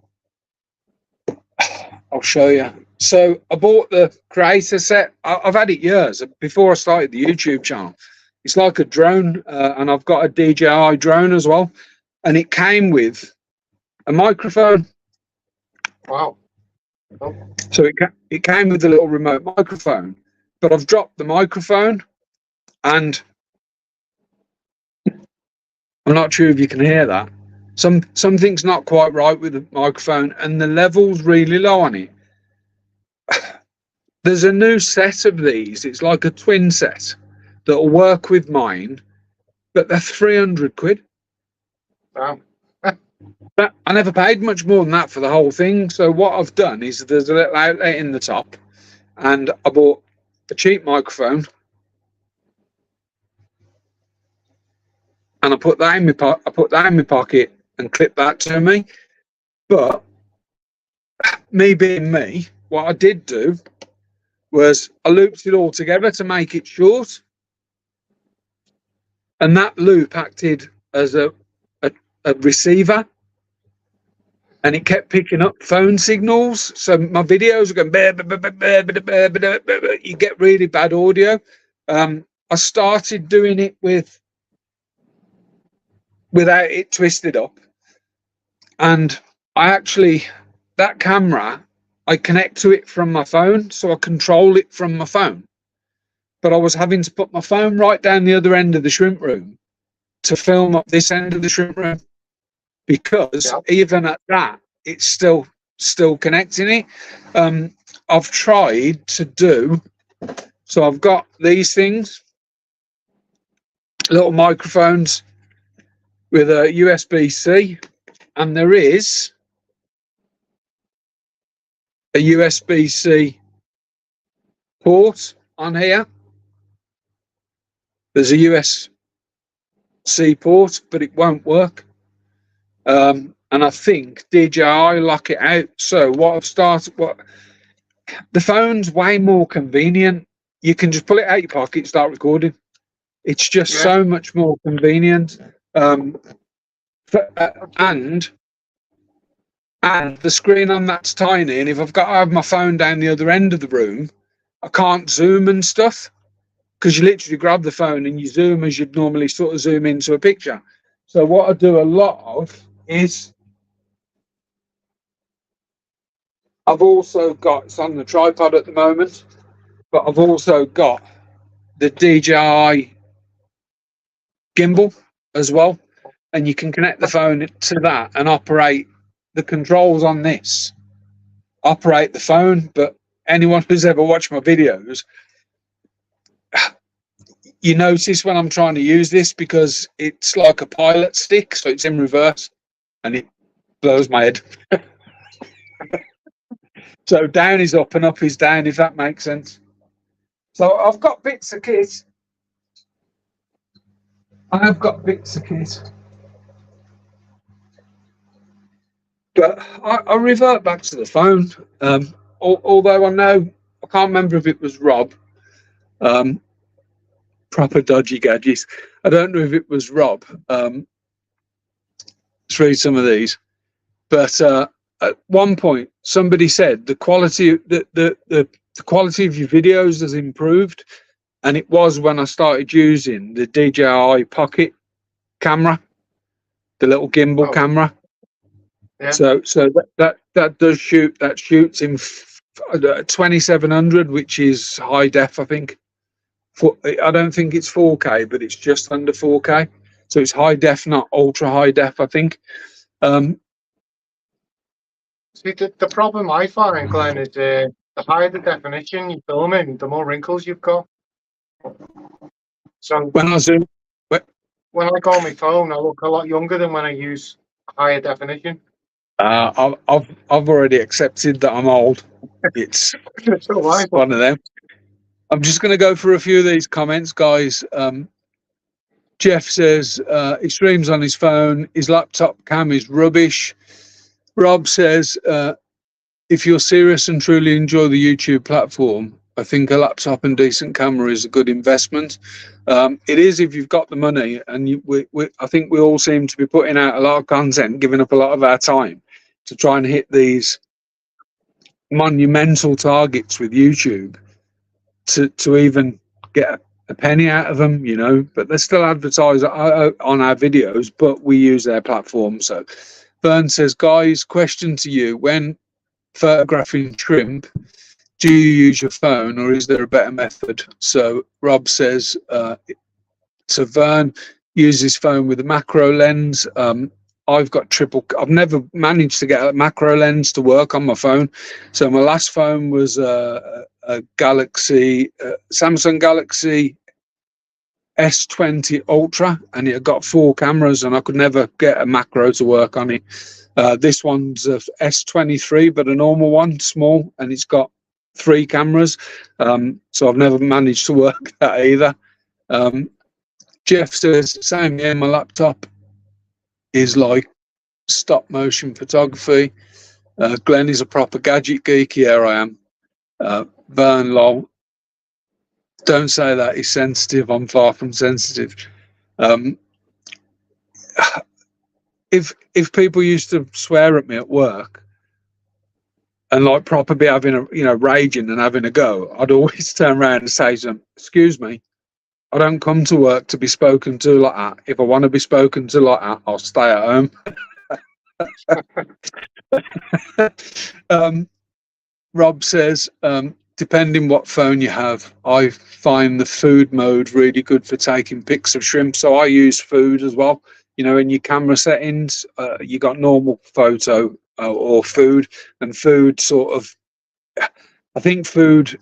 I'll show you. So I bought the creator set. I've had it years before I started the YouTube channel. It's like a drone, and I've got a DJI drone as well, and it came with a microphone. Wow. Oh. So it came with a little remote microphone, but I've dropped the microphone, and I'm not sure if you can hear that. Something's not quite right with the microphone, and the level's really low on it. There's a new set of these. It's like a twin set that'll work with mine, but they're 300 quid. Wow. But I never paid much more than that for the whole thing. So what I've done is there's a little outlet in the top, and I bought a cheap microphone, and I put that in my pocket and clipped that to me. But me being me, what I did do was I looped it all together to make it short, and that loop acted as a receiver, and it kept picking up phone signals. So my videos are going, you get really bad audio. I started doing it without it twisted up, and that camera, I connect to it from my phone, so I control it from my phone. But I was having to put my phone right down the other end of the shrimp room to film up this end of the shrimp room, because even at that, it's still connecting it. I've tried to do, so I've got these things, little microphones with a USB-C, and there is a USB-C port on here. There's a USB-C port, but it won't work. And I think DJI lock it out. So the phone's way more convenient. You can just pull it out your pocket, start recording. It's just so much more convenient. And the screen on that's tiny, and if I've got to have my phone down the other end of the room, I can't zoom and stuff, because you literally grab the phone and you zoom as you'd normally sort of zoom into a picture. So what I do a lot of is I've also got, it's on the tripod at the moment, but I've also got the DJI gimbal as well, and you can connect the phone to that and operate the controls on this, operate the phone. But anyone who's ever watched my videos, you notice when I'm trying to use this, because it's like a pilot stick, so it's in reverse, and it blows my head. So down is up and up is down, if that makes sense. So I've got bits of kit. I have got bits of kit. But I revert back to the phone. Although I know, I can't remember if it was Rob, proper dodgy gadgets. I don't know if it was Rob. Let's read some of these. But at one point, somebody said the quality of the quality of your videos has improved, and it was when I started using the DJI Pocket camera, the little gimbal camera. Yeah. So that does shoot. That shoots in 2700, which is high def, I think. I don't think it's 4K, but it's just under 4K. So it's high def, not ultra high def, I think. See, the problem I find, Glenn, is the higher the definition you film in, the more wrinkles you've got. So when I zoom, when I go on my phone, I look a lot younger than when I use higher definition. I've already accepted that I'm old. It's one of them. I'm just going to go through a few of these comments, guys. Jeff says he streams on his phone. His laptop cam is rubbish. Rob says, if you're serious and truly enjoy the YouTube platform, I think a laptop and decent camera is a good investment. It is if you've got the money, and I think we all seem to be putting out a lot of content, giving up a lot of our time to try and hit these monumental targets with YouTube to even get a penny out of them, you know. But they're still advertised on our videos, but we use their platform. So Vern says, guys, question to you: when photographing shrimp, do you use your phone, or is there a better method? So Rob says, so Vern uses his phone with a macro lens. I've never managed to get a macro lens to work on my phone. So my last phone was a Samsung Galaxy S20 Ultra, and it got 4 cameras, and I could never get a macro to work on it. This one's a S23, but a normal one, small, and it's got 3 cameras. So I've never managed to work that either. Jeff says, same here, my laptop is like stop motion photography. Glenn is a proper gadget geek. Yeah, I am. Vern, lol. Don't say that. He's sensitive. I'm far from sensitive. If people used to swear at me at work and like proper be having raging and having a go, I'd always turn around and say to them, excuse me, I don't come to work to be spoken to like that. If I want to be spoken to like that, I'll stay at home. Rob says, depending what phone you have, I find the food mode really good for taking pics of shrimp. So I use food as well. You know, in your camera settings, you got normal photo or food, and food sort of, I think food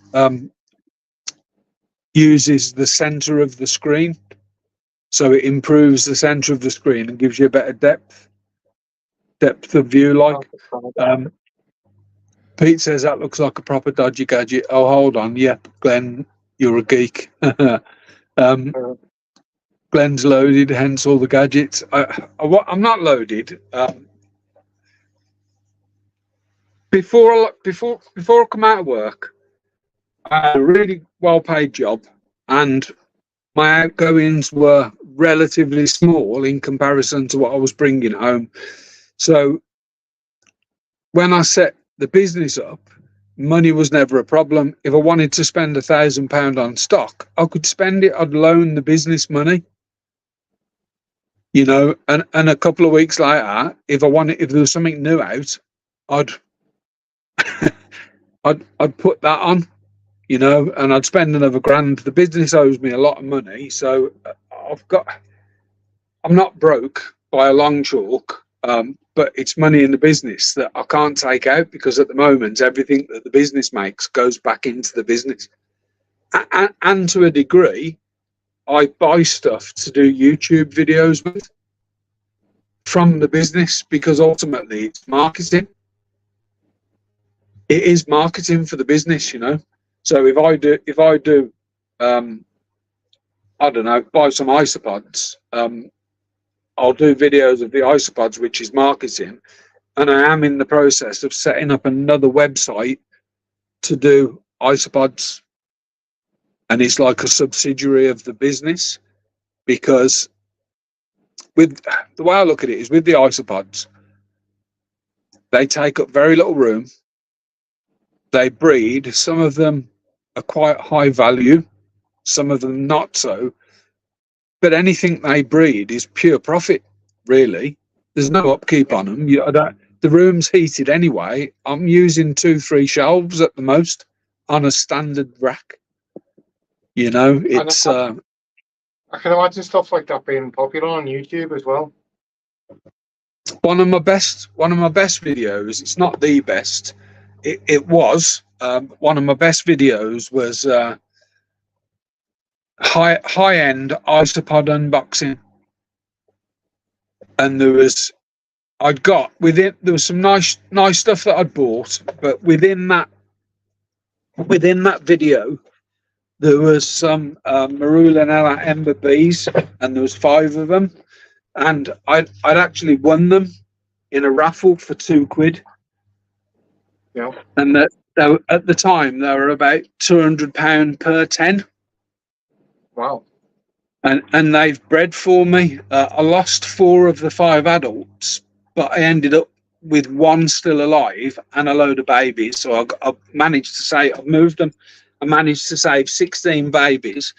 uses the center of the screen. So it improves the center of the screen and gives you a better depth of view. Like Pete says, that looks like a proper dodgy gadget. Oh, hold on. Yep, Glenn, you're a geek. Glenn's loaded, hence all the gadgets. I'm not loaded. Before I come out of work, I had a really well-paid job, and my outgoings were relatively small in comparison to what I was bringing home. So when I set the business up, money was never a problem. If I wanted to spend £1,000 on stock, I could spend it. I'd loan the business money, you know, and a couple of weeks later, if there was something new out, I'd I'd put that on, you know, and I'd spend another grand. The business owes me a lot of money, so I'm not broke by a long chalk, but it's money in the business that I can't take out, because at the moment everything that the business makes goes back into the business, and to a degree I buy stuff to do YouTube videos with from the business, because ultimately it's marketing. It is marketing for the business, you know. So if I do I don't know, buy some isopods, I'll do videos of the isopods, which is marketing, and I am in the process of setting up another website to do isopods, and it's like a subsidiary of the business, because with the way I look at it is, with the isopods, they take up very little room. They breed. Some of them are quite high value, some of them not so. But anything they breed is pure profit, really. There's no upkeep on them. the room's heated anyway. I'm using 2-3 shelves at the most on a standard rack. You know, it's I can imagine stuff like that being popular on YouTube as well. one of my best videos. It's not the best. It was one of my best videos was high end isopod unboxing, and there was some nice stuff that I'd bought, but within that video there was some Marulanella Ember bees, and there was 5 of them, and I'd actually won them in a raffle for £2. Yeah. And that at the time they were about £200 per 10. Wow. And they've bred for me. I lost 4 of the 5 adults, but I ended up with 1 still alive and a load of babies. So I managed to say I've moved them. I managed to save 16 babies.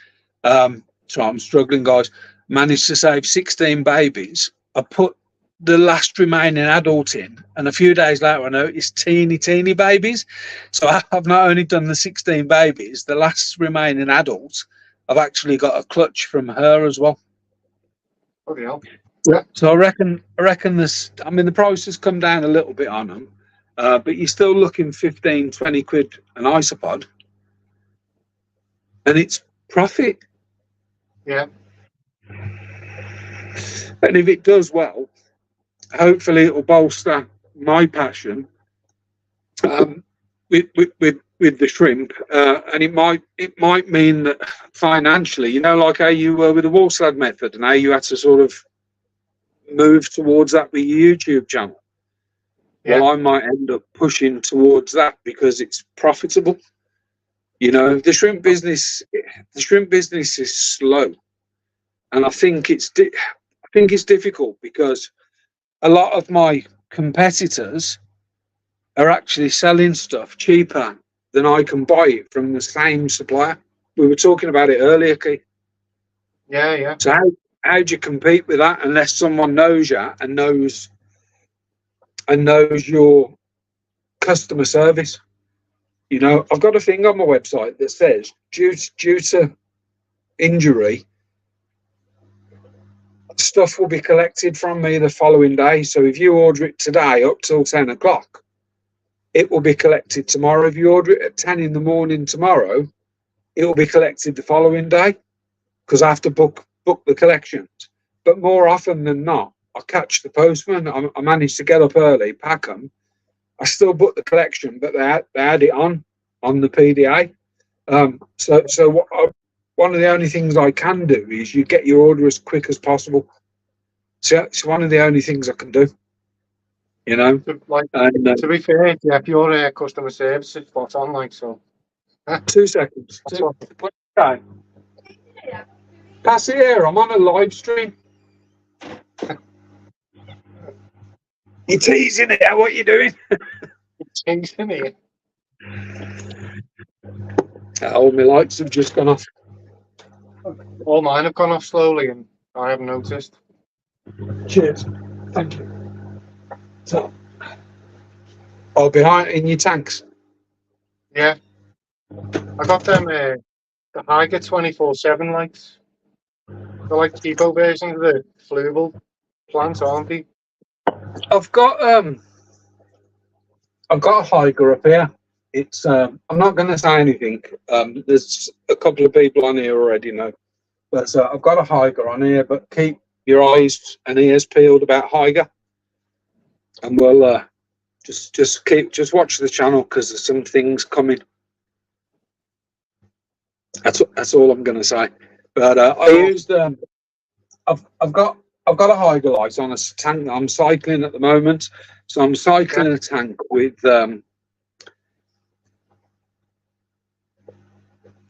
So I'm struggling, guys. Managed to save 16 babies. I put the last remaining adult in, and a few days later I noticed teeny babies. So I've not only done the 16 babies, the last remaining adult, I've actually got a clutch from her as well. Okay. Yeah. So I reckon this. I mean, the price has come down a little bit on them, but you're still looking 15-20 quid an isopod, and it's profit. Yeah. And if it does well, hopefully it will bolster my passion with the shrimp, and it might mean that financially, you know, like how you were with the wall sled method, and how you had to sort of move towards that with your YouTube channel. Yeah. Well, I might end up pushing towards that because it's profitable. You know, the shrimp business is slow, and I think it's difficult because a lot of my competitors are actually selling stuff cheaper than I can buy it from the same supplier. We were talking about it earlier, Keith. Yeah. So how do you compete with that unless someone knows you and knows your customer service? You know, I've got a thing on my website that says due to injury, stuff will be collected from me the following day. So if you order it today up till 10 o'clock, it will be collected tomorrow. If you order it at 10 in the morning tomorrow, it will be collected the following day, because I have to book the collections. But more often than not, I catch the postman. I manage to get up early, pack them. I still book the collection, but they add it on the PDA. So one of the only things I can do is you get your order as quick as possible. So it's one of the only things I can do. You know, to be fair, yeah, your customer service is spot on, like, so. 2 seconds. Okay. Pass it here. I'm on a live stream. You're teasing it. What are you doing? Teasing it. All my lights have just gone off. All mine have gone off slowly, and I haven't noticed. Cheers. Thank you. So, behind in your tanks. Yeah, I got them. The Higer 24/7 lights. They're like cheapo versions of the flugel plants, aren't they? I've got a Higer up here. It's I'm not going to say anything. There's a couple of people on here already know, but I've got a Higer on here. But keep your eyes and ears peeled about Higer, and we'll just watch the channel because there's some things coming. That's all I'm going to say. But I used I've got a Higer light on a tank that I'm cycling at the moment. So I'm cycling a tank with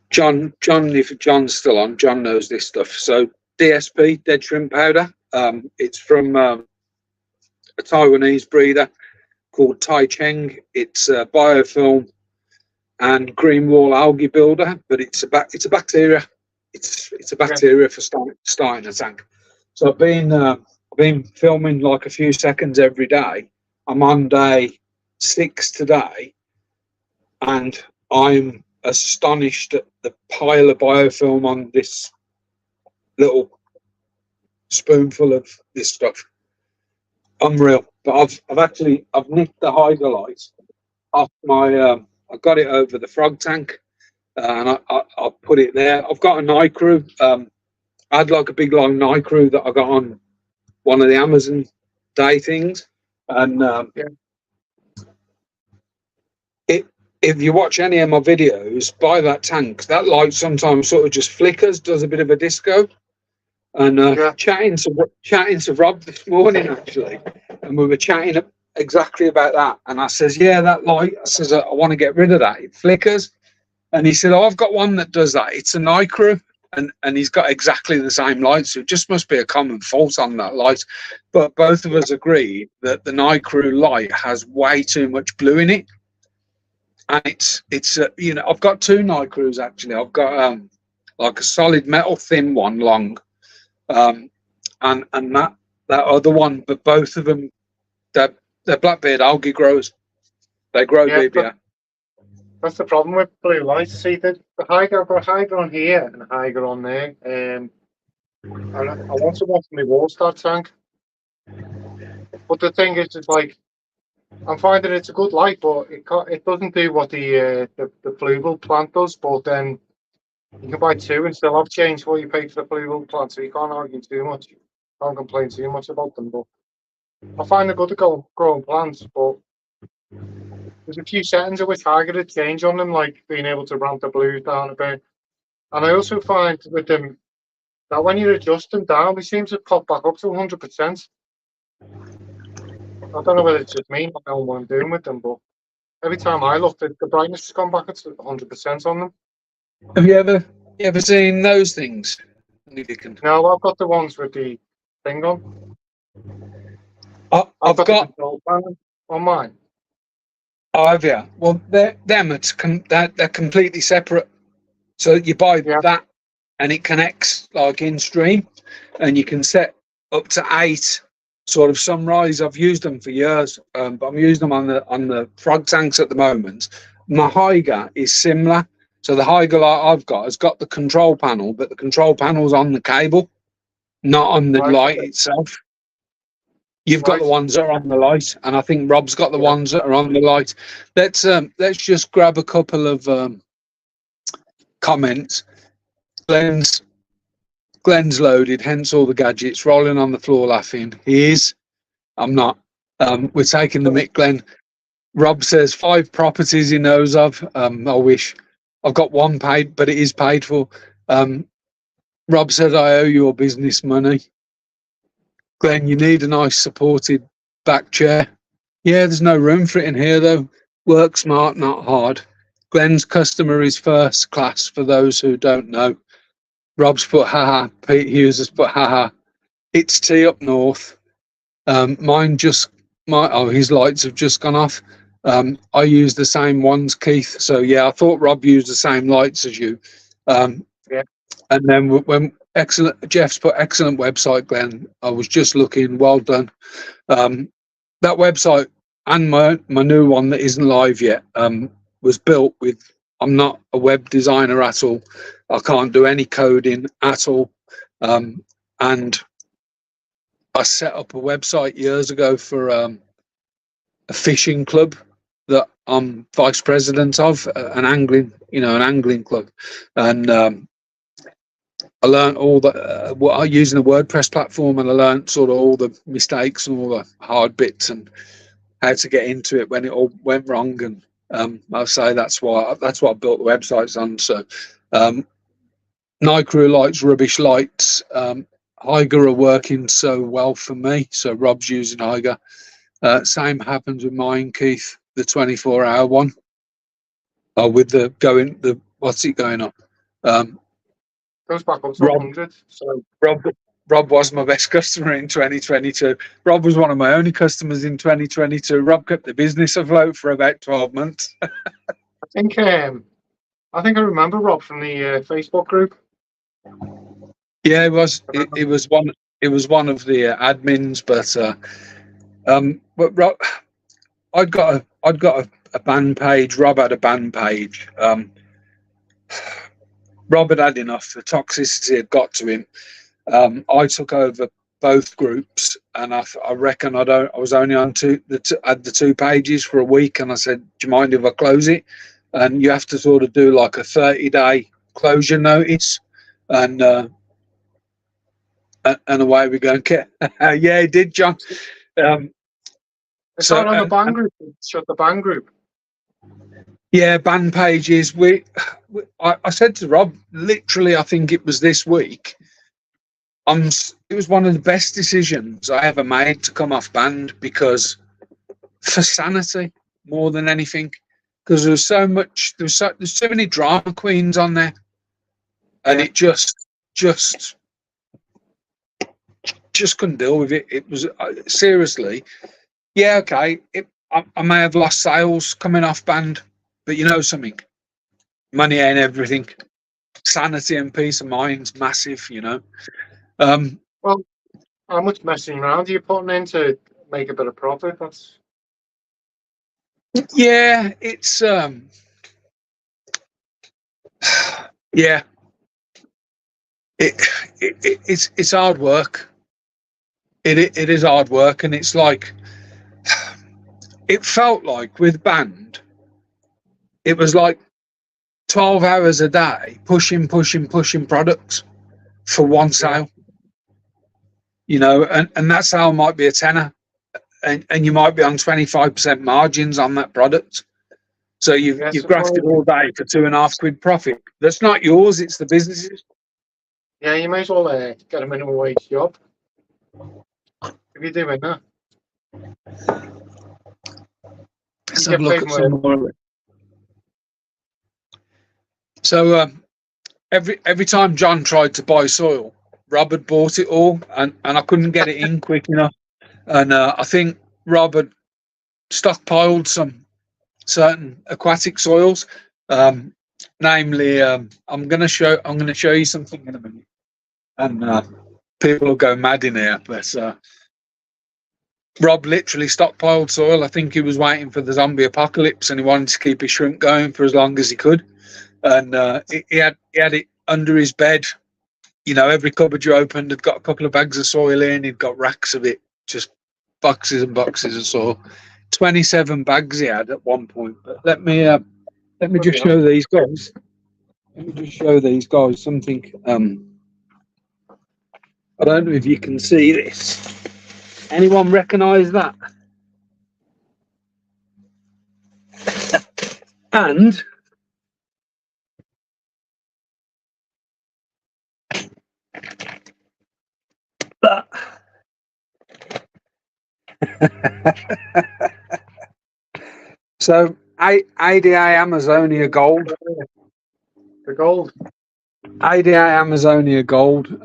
John. If John's still on, John knows this stuff. So DSP, dead shrimp powder. It's from a Taiwanese breeder called Tai Cheng. It's a biofilm and green wall algae builder, but it's a bacteria. It's a bacteria for starting a tank. So I've been filming like a few seconds every day I'm on day 6 today, and I'm astonished at the pile of biofilm on this little spoonful of this stuff. Unreal. But I've nicked the Hydralite off my. I got it over the frog tank, and I put it there. I've got a Nicrew. I had like a big long Nicrew that I got on one of the Amazon day things, and if you watch any of my videos by that tank, that light sometimes sort of just flickers, does a bit of a disco. And chatting to Rob this morning actually, and we were chatting exactly about that. And I says, yeah, that light. I says, I want to get rid of that. It flickers. And he said, oh, I've got one that does that. It's a Nicrew, and he's got exactly the same light. So it just must be a common fault on that light. But both of us agree that the Nicrew light has way too much blue in it. And it's you know, I've got 2 Nicrews actually. I've got like a solid metal thin one long. And that other one, but both of them, they're blackbeard algae growers. They grow BBA. That's the problem with blue lights. See, the higher, I've got higher on here and higher on there. And I want to watch my wall start tank. But the thing is, it's like, I'm finding it's a good light, but it doesn't do what the fluval plant does. But then you can buy 2 and still have change what you pay for the fluval plant, so you can't argue too much. Can't complain too much about them. But I find it good to go growing plants, but there's a few settings at which I get a change on them, like being able to ramp the blues down a bit. And I also find with them that when you adjust them down, they seem to pop back up to 100%. I don't know whether it's just me not knowing what I'm doing with them, but every time I look, the brightness has gone back up to 100% on them. Have you ever seen those things? No, I've got the ones with the thing on. I've got the control panel on mine. Oh, have you? Well, they're completely separate. So you buy that, and it connects like in stream, and you can set up to 8 sort of sunrise. I've used them for years, but I'm using them on the frog tanks at the moment. My Hyga is similar. So the Hyga light I've got has got the control panel, but the control panel's on the cable, not on the light itself. You've got the ones that are on the light, and I think Rob's got the ones that are on the light. Let's just grab a couple of comments. Glenn's loaded, hence all the gadgets, rolling on the floor laughing. He is. I'm not. We're taking the mick, Glenn. Rob says 5 properties he knows of. I wish. I've got 1 paid, but it is paid for. Rob says I owe your business money. Glenn, you need a nice supported back chair. Yeah, there's no room for it in here though. Work smart, not hard. Glenn's customer is first class for those who don't know. Rob's put haha. Pete Hughes has put haha. It's tea up north. His lights have just gone off. I use the same ones, Keith. So yeah, I thought Rob used the same lights as you. And then when Jeff's put excellent website, Glenn. I was just looking. Well done. That website and my new one that isn't live yet was built with. I'm not a web designer at all. I can't do any coding at all. And I set up a website years ago for a fishing club that I'm vice president of, an angling club, and I learned all the using the WordPress platform, and I learned sort of all the mistakes and all the hard bits and how to get into it when it all went wrong. And I'll say that's what I built the websites on. So Nicrew lights, rubbish lights. Hyga are working so well for me. So Rob's using Hyga. Same happens with mine, Keith, the 24-hour one. With what's it going up? Goes back up to 100. So Rob was my best customer in 2022. Rob was one of my only customers in 2022. Rob kept the business afloat for about 12 months. I think I remember Rob from the Facebook group. Yeah, it was one of the admins, but Rob, a band page. Rob had a band page. Rob had enough. The toxicity had got to him. I took over both groups, and I reckon I was only on had the 2 pages for a week, and I said, "Do you mind if I close it?" And you have to sort of do like a 30-day closure notice, and away we go. Yeah, it did, John. It's not on the band group. Shut the band group. Yeah, band pages. I said to Rob, literally, I think it was this week. It was one of the best decisions I ever made to come off band, because for sanity more than anything, because there's so many drama queens on there, and it just couldn't deal with it. It was seriously, yeah, okay. I may have lost sales coming off band, but you know something, money ain't everything. Sanity and peace of mind's massive, you know. Well, how much messing around are you putting in to make a bit of profit? That's yeah, it's yeah, it's hard work. It is hard work, and it's like, it felt like with band, it was like 12 hours a day pushing products for one sale. You know, and that sale might be a tenner, and you might be on 25% margins on that product. So you've grafted all day for £2.5 profit. That's not yours, it's the business's. Yeah, you might as well get a minimum wage job if you're doing that. Let's have a look at some more of it. So every time John tried to buy soil, Rob had bought it all, and I couldn't get it in quick enough. And I think Rob had stockpiled some certain aquatic soils, namely, I'm going to show you something in a minute, and people will go mad in here. But Rob literally stockpiled soil. I think he was waiting for the zombie apocalypse, and he wanted to keep his shrimp going for as long as he could. And he had it under his bed. You know, every cupboard you opened had got a couple of bags of soil in. He'd got racks of it, just boxes and boxes of soil. 27 bags he had at one point. But let me just show these guys. Let me just show these guys something. I don't know if you can see this. Anyone recognise that? And that. So ADA Amazonia Gold. The gold. ADA Amazonia Gold.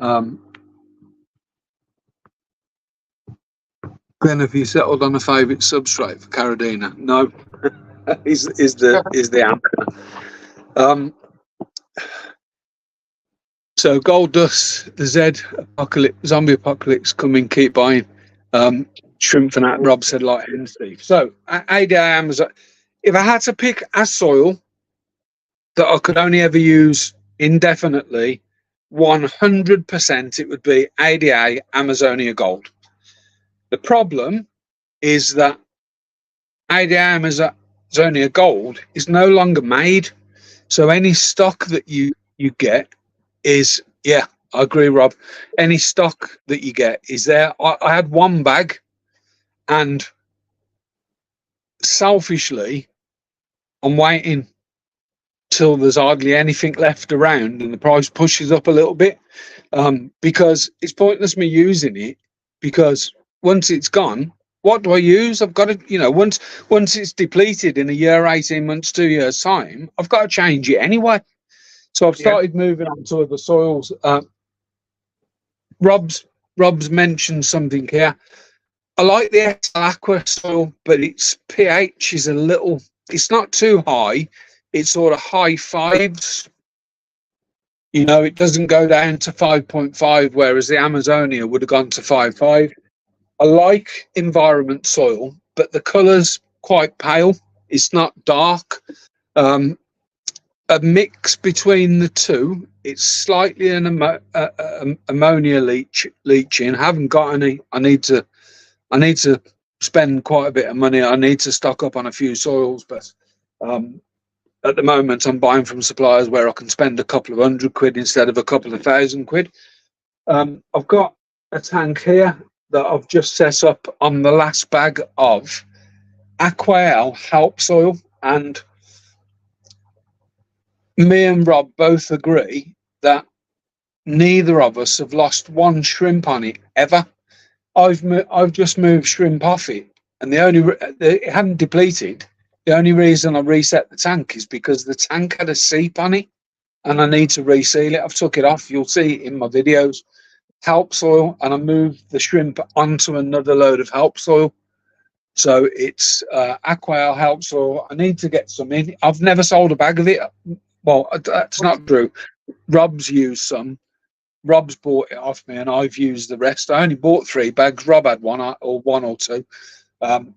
Glenn, have you settled on a favourite substrate for Caradina? No. is the answer. So gold dust, the Z apocalypse, zombie apocalypse coming, keep buying. Shrimp Fanat, Rob said, like hen Steve. So ADA Amazon, if I had to pick a soil that I could only ever use indefinitely, 100% it would be ADA Amazonia Gold. The problem is that ADA Amazonia Gold is no longer made. So any stock that you get is, yeah, I agree, Rob. Any stock that you get is there. I had one bag, and selfishly, I'm waiting till there's hardly anything left around and the price pushes up a little bit, because it's pointless me using it, because once it's gone, what do I use? I've got to, you know, once it's depleted in a year, 18 months, 2 years time, I've got to change it anyway. So I've started moving on to other soils. Rob's mentioned something here. I like the XL Aqua soil, but its pH is a little, it's not too high. It's sort of high fives. You know, it doesn't go down to 5.5, whereas the Amazonia would have gone to 5.5. I like environment soil, but the colours quite pale. It's not dark. A mix between the two. It's slightly an ammonia leaching. I haven't got any. I need to spend quite a bit of money. I need to stock up on a few soils, but at the moment I'm buying from suppliers where I can spend a couple of £100 instead of a couple of £1,000. I've got a tank here that I've just set up on the last bag of Aquatic Help Soil, and me and Rob both agree that neither of us have lost one shrimp on it ever. I've just moved shrimp off it, and it hadn't depleted. The only reason I reset the tank is because the tank had a seep on it, and I need to reseal it. I've took it off. You'll see it in my videos. Help soil, and I moved the shrimp onto another load of help soil. So it's Aquatic Help Soil. I need to get some in. I've never sold a bag of it. Well, that's not true. Rob's used some. Rob's bought it off me, and I've used the rest. I only bought 3 bags. Rob had one or two.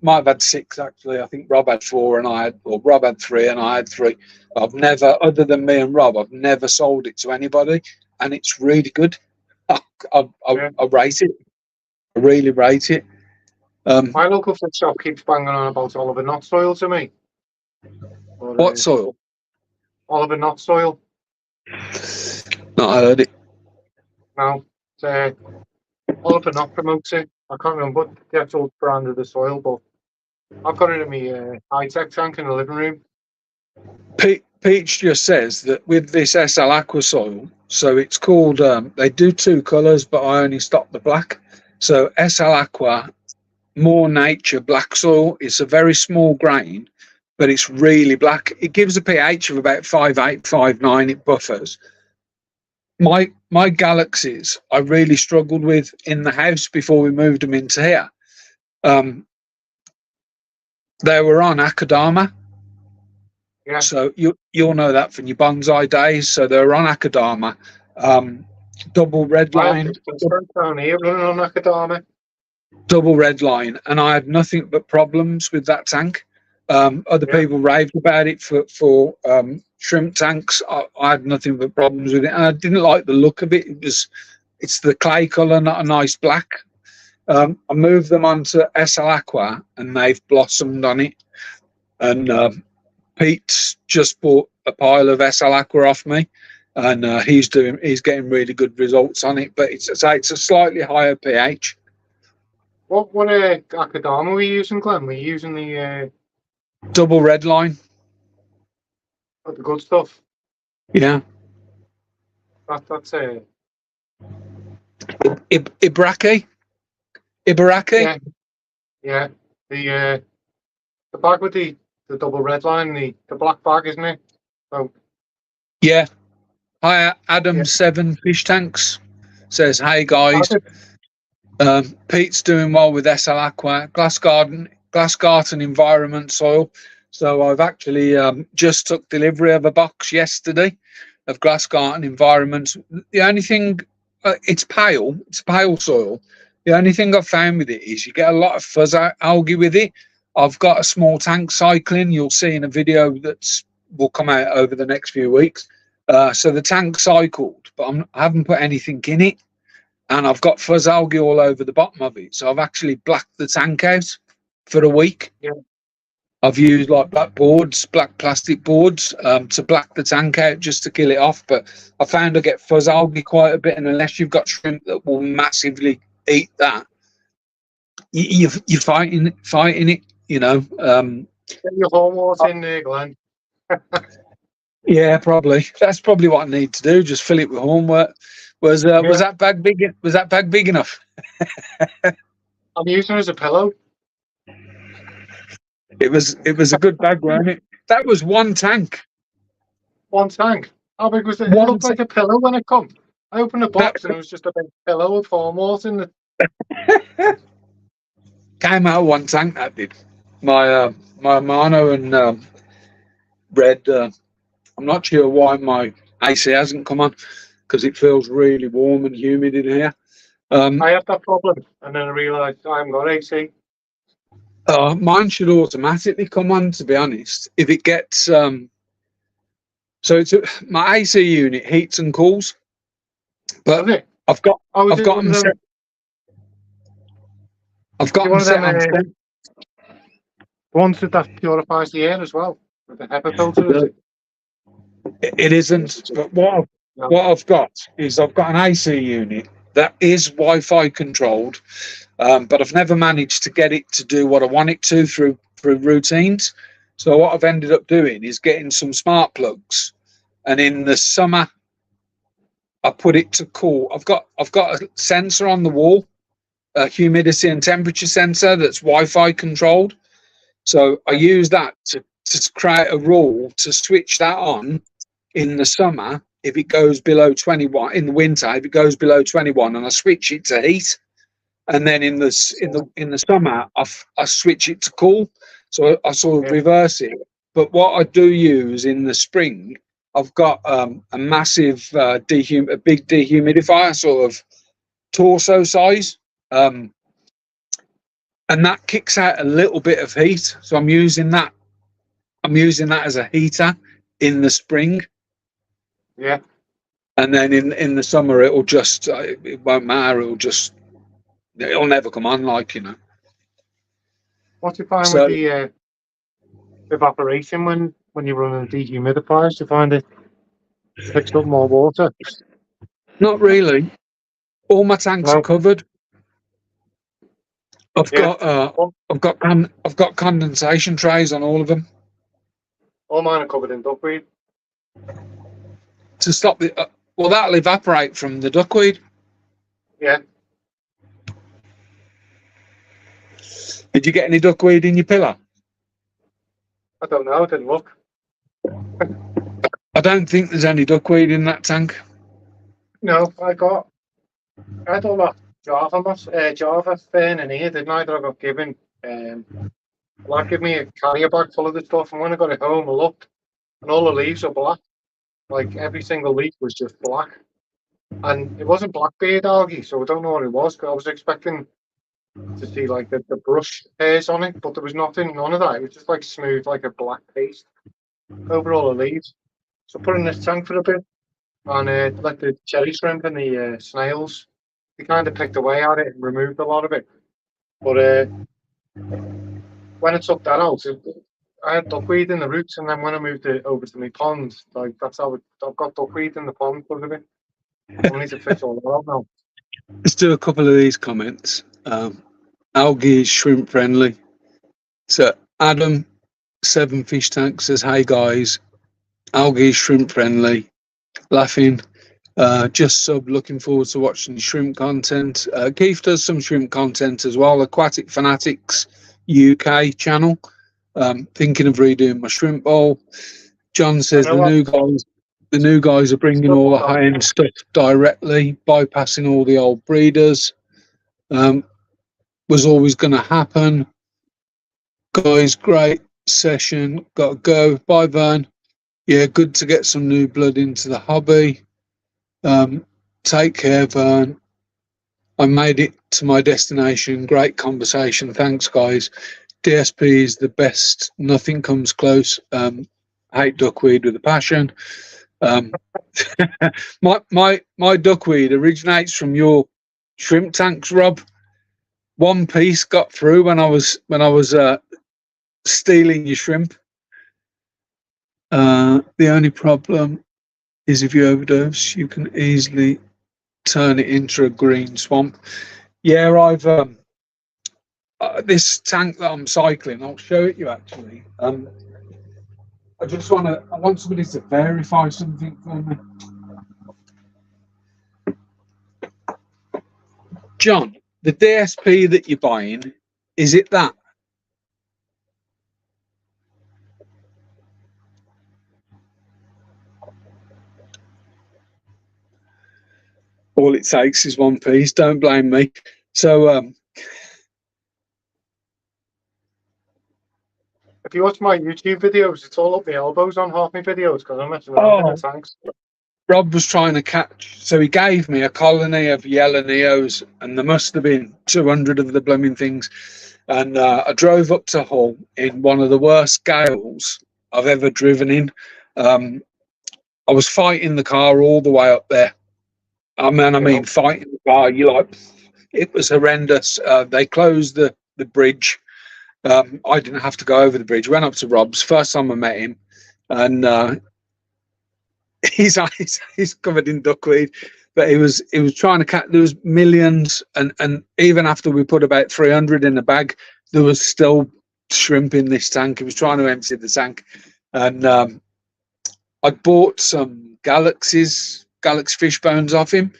Might have had 6 actually. I think Rob had 4, Rob had 3, and I had 3. I've never, other than me and Rob, I've never sold it to anybody, and it's really good. I rate it. I really rate it. My local food shop keeps banging on about Oliver Knot soil to me. But, what soil? Oliver Knot soil. Not heard it. No, Oliver Knot promotes it. I can't remember the actual brand of the soil, but I've got it in my high-tech tank in the living room. Peach just says that with this SL Aqua soil, so it's called, they do 2 colours, but I only stock the black. So SL Aqua, more nature black soil. It's a very small grain, but it's really black. It gives a pH of about 5.8, 5.9. It buffers. My galaxies I really struggled with in the house before we moved them into here. They were on Akadama. Yeah. So you'll know that from your bonsai days. So they were on Akadama. Double red line. Down here running on Akadama. Double red line, and I had nothing but problems with that tank. Other people raved about it for shrimp tanks. I had nothing but problems with it, and I didn't like the look of it. It's the clay colour, not a nice black. I moved them onto SL Aqua, and they've blossomed on it. And Pete's just bought a pile of SL Aqua off me, and he's getting really good results on it. But it's a slightly higher pH. What Akadama were you using, Glenn? Were you using the double red line? The good stuff. Yeah. That's Ibaraki. Yeah. The bag with the double red line, the black bag, isn't it? So. Yeah. Hi, Adam7 Fish Tanks says, hey guys. Pete's doing well with SL Aqua, Glassgarten environment soil. So I've actually just took delivery of a box yesterday of Glassgarten environment. The only thing, it's pale soil. The only thing I've found with it is you get a lot of fuzz algae with it. I've got a small tank cycling. You'll see in a video that will come out over the next few weeks. So the tank cycled, but I haven't put anything in it. And I've got fuzz algae all over the bottom of it. So I've actually blacked the tank out for a week. Yeah. I've used like black plastic boards to black the tank out just to kill it off. But I found I get fuzz algae quite a bit. And unless you've got shrimp that will massively eat that, you're fighting it, you know. Get your homework in there, Glenn. Yeah, probably. That's probably what I need to do. Just fill it with homework. Was that bag big? Was that bag big enough? I'm using it as a pillow. It was a good bag, wasn't it? That was one tank. One tank. How big was it? It looked like a pillow when it come. I opened the box and it was just a big pillow of homework in it. Came out one tank. That did. My Mono and Red. I'm not sure why my AC hasn't come on, because it feels really warm and humid in here. I have that problem, and then I realised I haven't got AC. Mine should automatically come on, to be honest. If it gets so it's my AC unit heats and cools, but Does it? I've got Oh, is I've it got one of them them? set. I've Is got it them one of set them on. ones that purifies the air as well? With the HEPA filter, is it? It isn't. But No. what I've got is I've got an AC unit that is Wi-Fi controlled, but I've never managed to get it to do what I want it to through routines. So what I've ended up doing is getting some smart plugs, and in the summer I put it to cool. I've got a sensor on the wall, a humidity and temperature sensor that's Wi-Fi controlled. So I use that to create a rule to switch that on in the summer if it goes below 21. In the winter, if it goes below 21, and I switch it to heat. And then in the summer, I switch it to cool. So I sort of Yeah. reverse it. But what I do use in the spring, I've got a massive a big dehumidifier, sort of torso size. Um, and that kicks out a little bit of heat. So I'm using that. I'm using that as a heater in the spring, Yeah. and then in the summer it'll just it won't matter. It'll never come on, like, you know. What do you find with So the evaporation when you run a dehumidifier? Do you find it picks up more water? not really. All my tanks are No. covered. I've Yeah. got All, I've got condensation trays on all of them all mine are covered in duckweed. to stop the. Well, that'll evaporate from the duckweed. Yeah. Did you get any duckweed in your pillar? I don't know. I didn't look. I don't think there's any duckweed in that tank. No, I had all that Java fern in here, didn't I? That I got given. Like, give me a carrier bag full of the stuff, and when I got it home, I looked, and all the leaves are black. Like, every single leaf was just black, and it wasn't blackbeard algae, so I don't know what it was. 'Cause I was expecting to see like the brush hairs on it, but there was none of that. It was just like smooth, like a black paste over all the leaves. So I put it in this tank for a bit, and let the cherry shrimp and the snails. They kind of picked away at it and removed a lot of it. But when I took that out, I had duckweed in the roots, and then when I moved it over to my pond, like that's how I've got duckweed in the pond because of it. I need to fish all that out now. Let's do a couple of these comments. Algae is shrimp friendly. So Adam, 7 Fish Tank, says, "Hey guys, algae is shrimp friendly." Laughing. Just sub, looking forward to watching shrimp content. Keith does some shrimp content as well. Aquatic Fanatics UK channel. Thinking of redoing my shrimp bowl. John I says know what the new guys are bringing stuff all the like that. high end stuff directly, bypassing all the old breeders. Was always going to happen. Guys, great session. Got to go. Bye, Vern. Yeah, good to get some new blood into the hobby. Take care, Vern. I made it to my destination. Great conversation. Thanks, guys. DSP is the best. Nothing comes close. Hate duckweed with a passion. My duckweed originates from your shrimp tanks, Rob. One piece got through when I was stealing your shrimp. The only problem is if you overdose, you can easily turn it into a green swamp. Yeah, I've this tank that I'm cycling. I'll show it you actually. I want somebody to verify something for me. John, the DSP that you're buying, is it that? All it takes is one piece. Don't blame me. So, If you watch my YouTube videos, it's all up my elbows on half my videos because I'm messing around in the tanks. Rob was trying to catch, so he gave me a colony of yellow neos, and there must have been 200 of the blooming things. And I drove up to Hull in one of the worst gales I've ever driven in. I was fighting the car all the way up there. I mean, fighting the car. It was horrendous. They closed the bridge. I didn't have to go over the bridge. Went up to Rob's. First time I met him, and he's covered in duckweed. But he was trying to catch. There was millions, and even after we put about 300 in the bag, there was still shrimp in this tank. He was trying to empty the tank, and I bought some Galaxy fish bones off him.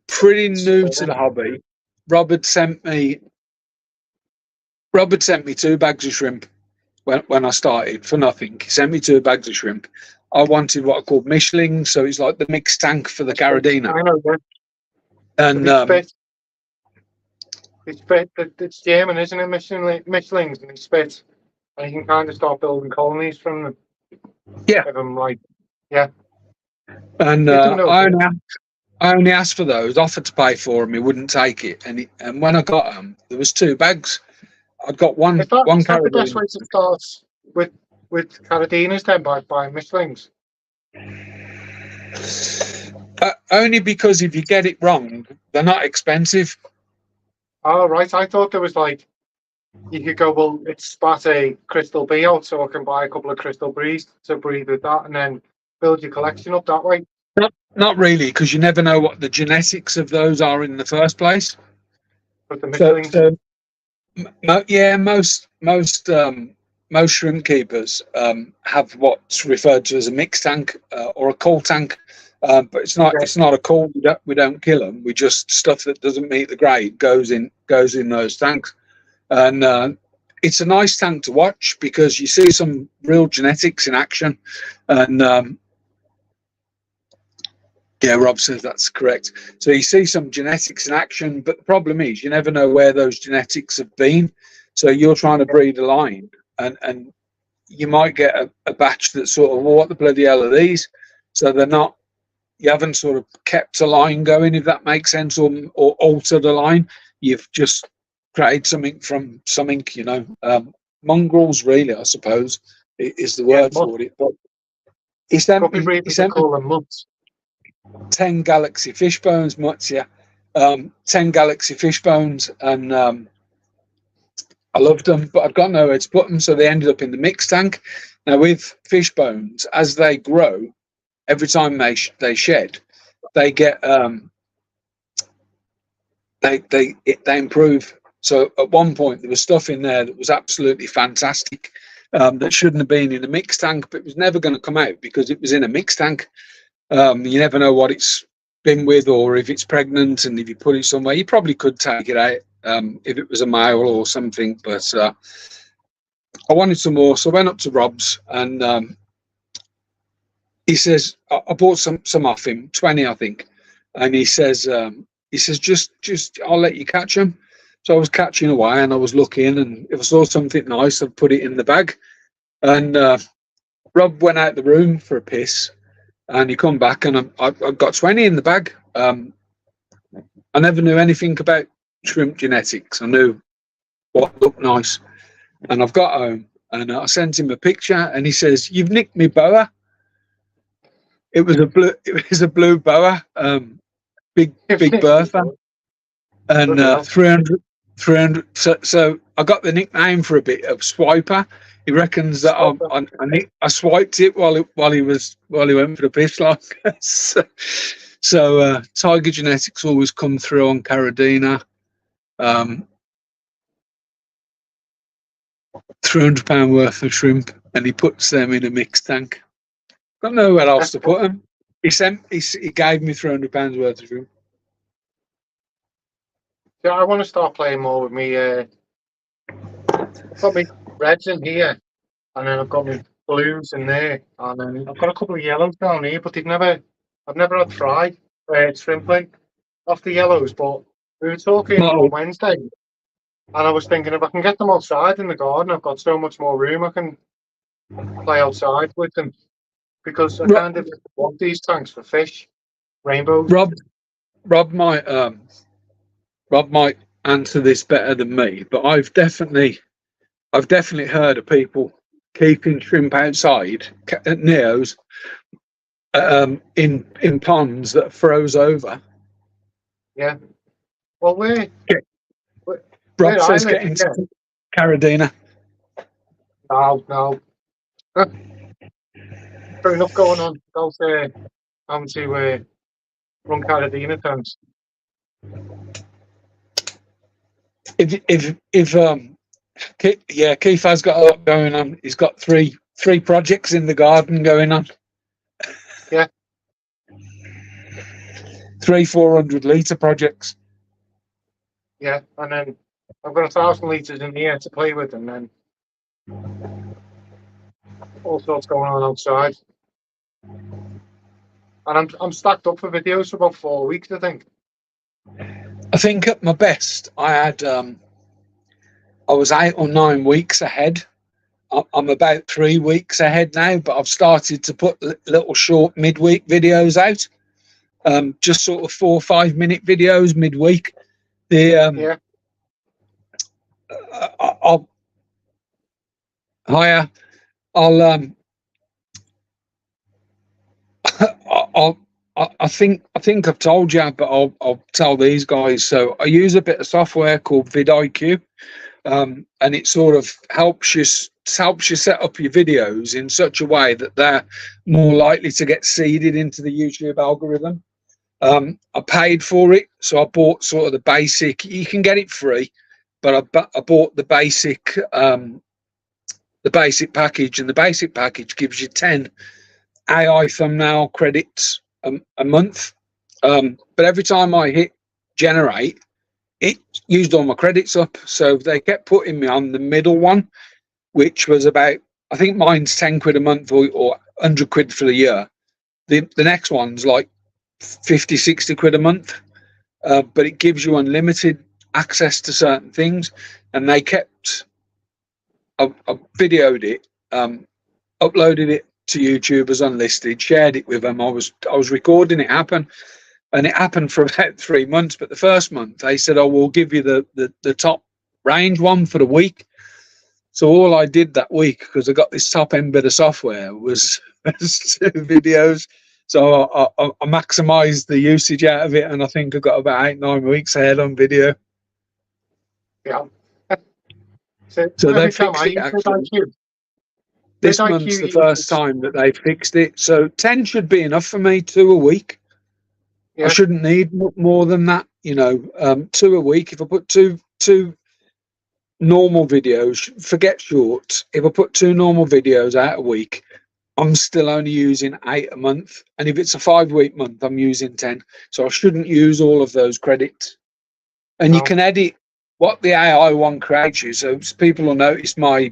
Pretty new to the hobby. Rob had sent me 2 bags of shrimp when I started for nothing. He sent me 2 bags of shrimp. I wanted what I called Michelin, so it's like the mixed tank for the Carradina. I know, yeah. And it's German, isn't it? Michelin's, and it's spit, and you can kind of start building colonies from them. Yeah. If I'm right. Yeah. And I only asked for those, offered to pay for them. He wouldn't take it, and when I got them, there was 2 bags. I'd got one. Is that Carradina. The best way to start with Carradinas then, by Michelins? Only because if you get it wrong, they're not expensive. Oh, right. I thought there was like, you could go, well, it's spat a Crystal B out, so I can buy a couple of Crystal B's to breed with that, and then build your collection up that way. Not really, because you never know what the genetics of those are in the first place. But the Michelins. Most shrimp keepers have what's referred to as a mixed tank or a cull tank, but it's not a cull. We don't kill them. We just, stuff that doesn't meet the grade goes in those tanks, and it's a nice tank to watch because you see some real genetics in action. And yeah, Rob says that's correct. So you see some genetics in action, but the problem is you never know where those genetics have been. So you're trying to breed a line, and you might get a batch that's sort of, well, what the bloody hell are these? So they're not, you haven't sort of kept a line going, if that makes sense, or altered a line. You've just created something from something, mongrels, really, I suppose, is the word for it. But he sent me 10 Galaxy fish bones, mutts, yeah. 10 Galaxy fish bones, and I loved them, but I've got nowhere to put them, so they ended up in the mixed tank. Now, with fish bones, as they grow, every time they shed, they get they improve. So at one point, there was stuff in there that was absolutely fantastic, that shouldn't have been in a mixed tank, but it was never going to come out because it was in a mixed tank. You never know what it's been with, or if it's pregnant, and if you put it somewhere, you probably could take it out if it was a male or something. But I wanted some more, so I went up to Rob's, and he says, I bought some off him, 20, I think, and he says just I'll let you catch them. So I was catching away, and I was looking, and if I saw something nice, I'd put it in the bag. And Rob went out the room for a piss, and he come back, and I got 20 in the bag. I never knew anything about shrimp genetics. I knew what looked nice, and I've got home, and I sent him a picture, and he says, "You've nicked me boa." It was a blue boa, big Bertha, and 300. So I got the nickname for a bit of Swiper. He reckons that I swiped it while he went for the piss, like. So Tiger Genetics always come through on Carradina. £300 worth of shrimp, and he puts them in a mixed tank. Got nowhere else to put them. He gave me £300 worth of shrimp. Yeah, I want to start playing more with me. Got me reds in here, and then I've got my blues in there, and then I've got a couple of yellows down here, but I've never had fried shrimpling off the yellows. But we were talking on Wednesday, and I was thinking if I can get them outside in the garden, I've got so much more room. I can play outside with them, because I kind of want these tanks for fish, rainbows. Rob might answer this better than me, but I've definitely heard of people keeping shrimp outside at Neos in ponds that froze over. Yeah. Well, where Rob I says live, get into yeah. Caradina. No. Fair enough going on. Don't say I'm to run Caradina terms. Keith has got a lot going on. He's got three projects in the garden going on. Yeah. 400 litre projects. Yeah, and then I've got 1,000 litres in here to play with, and then all sorts going on outside. And I'm stacked up for videos for about 4 weeks, I think. I think at my best, I was 8 or 9 weeks ahead. I'm about 3 weeks ahead now, but I've started to put little short midweek videos out. Just sort of 4 or 5 minute videos midweek. Yeah. I think I've told you, but I'll tell these guys. So I use a bit of software called vidIQ, and it sort of helps you set up your videos in such a way that they're more likely to get seeded into the YouTube algorithm. I paid for it, so I bought sort of the basic. You can get it free, but I bought the basic package, and the basic package gives you 10 AI thumbnail credits a month. But every time I hit generate, it used all my credits up, so they kept putting me on the middle one, which was about, I think mine's 10 quid a month or 100 quid for the year. The next one's like 50, 60 quid a month, but it gives you unlimited access to certain things. And they kept, I videoed it, uploaded it to YouTube as unlisted, shared it with them. I was recording it happen, and it happened for about 3 months. But the first month they said, "Oh, we'll give you the top range one for the week." So all I did that week, because I got this top end bit of software, was 2 videos. So I maximised the usage out of it, and I think I got about 8, 9 weeks ahead on video. Yeah. So they every time fixed I it use actually. This month's the first time that they fixed it. So 10 should be enough for me, 2 a week. Yeah. I shouldn't need more than that, 2 a week. If I put two normal videos, forget shorts. If I put 2 normal videos out a week, I'm still only using 8 a month. And if it's a 5-week month, I'm using 10. So I shouldn't use all of those credits. And you can edit what the AI one creates you. So people will notice my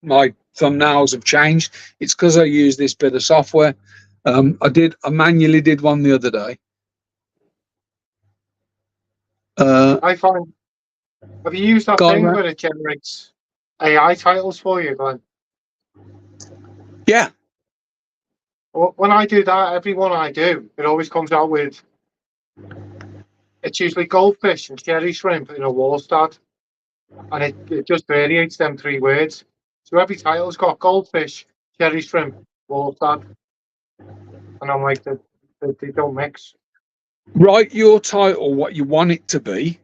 thumbnails have changed. It's because I use this bit of software. I manually did one the other day. I find, have you used that thing where it generates AI titles for you, Glenn? Yeah. When I do that, every one I do, it always comes out with, it's usually goldfish and cherry shrimp in a Wallstad, and it just variates them 3 words. So every title's got goldfish, cherry shrimp, Wallstad, and I'm like, they don't mix. Write your title what you want it to be.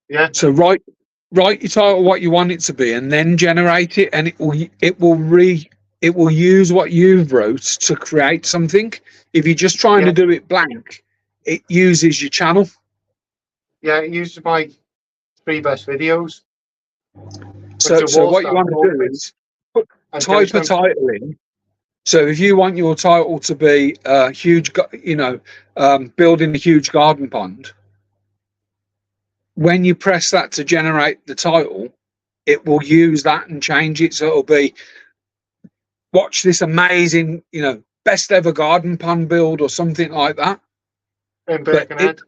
Yeah. So write your title what you want it to be, and then generate it, and it will use what you've wrote to create something. If you're just trying to do it blank, it uses your channel. Yeah, it uses my 3 best videos. So what you want to do is type a title in. So if you want your title to be huge, building a huge garden pond, when you press that to generate the title, it will use that and change it. So it'll be, watch this amazing, best ever garden pond build or something like that. In Birkenhead.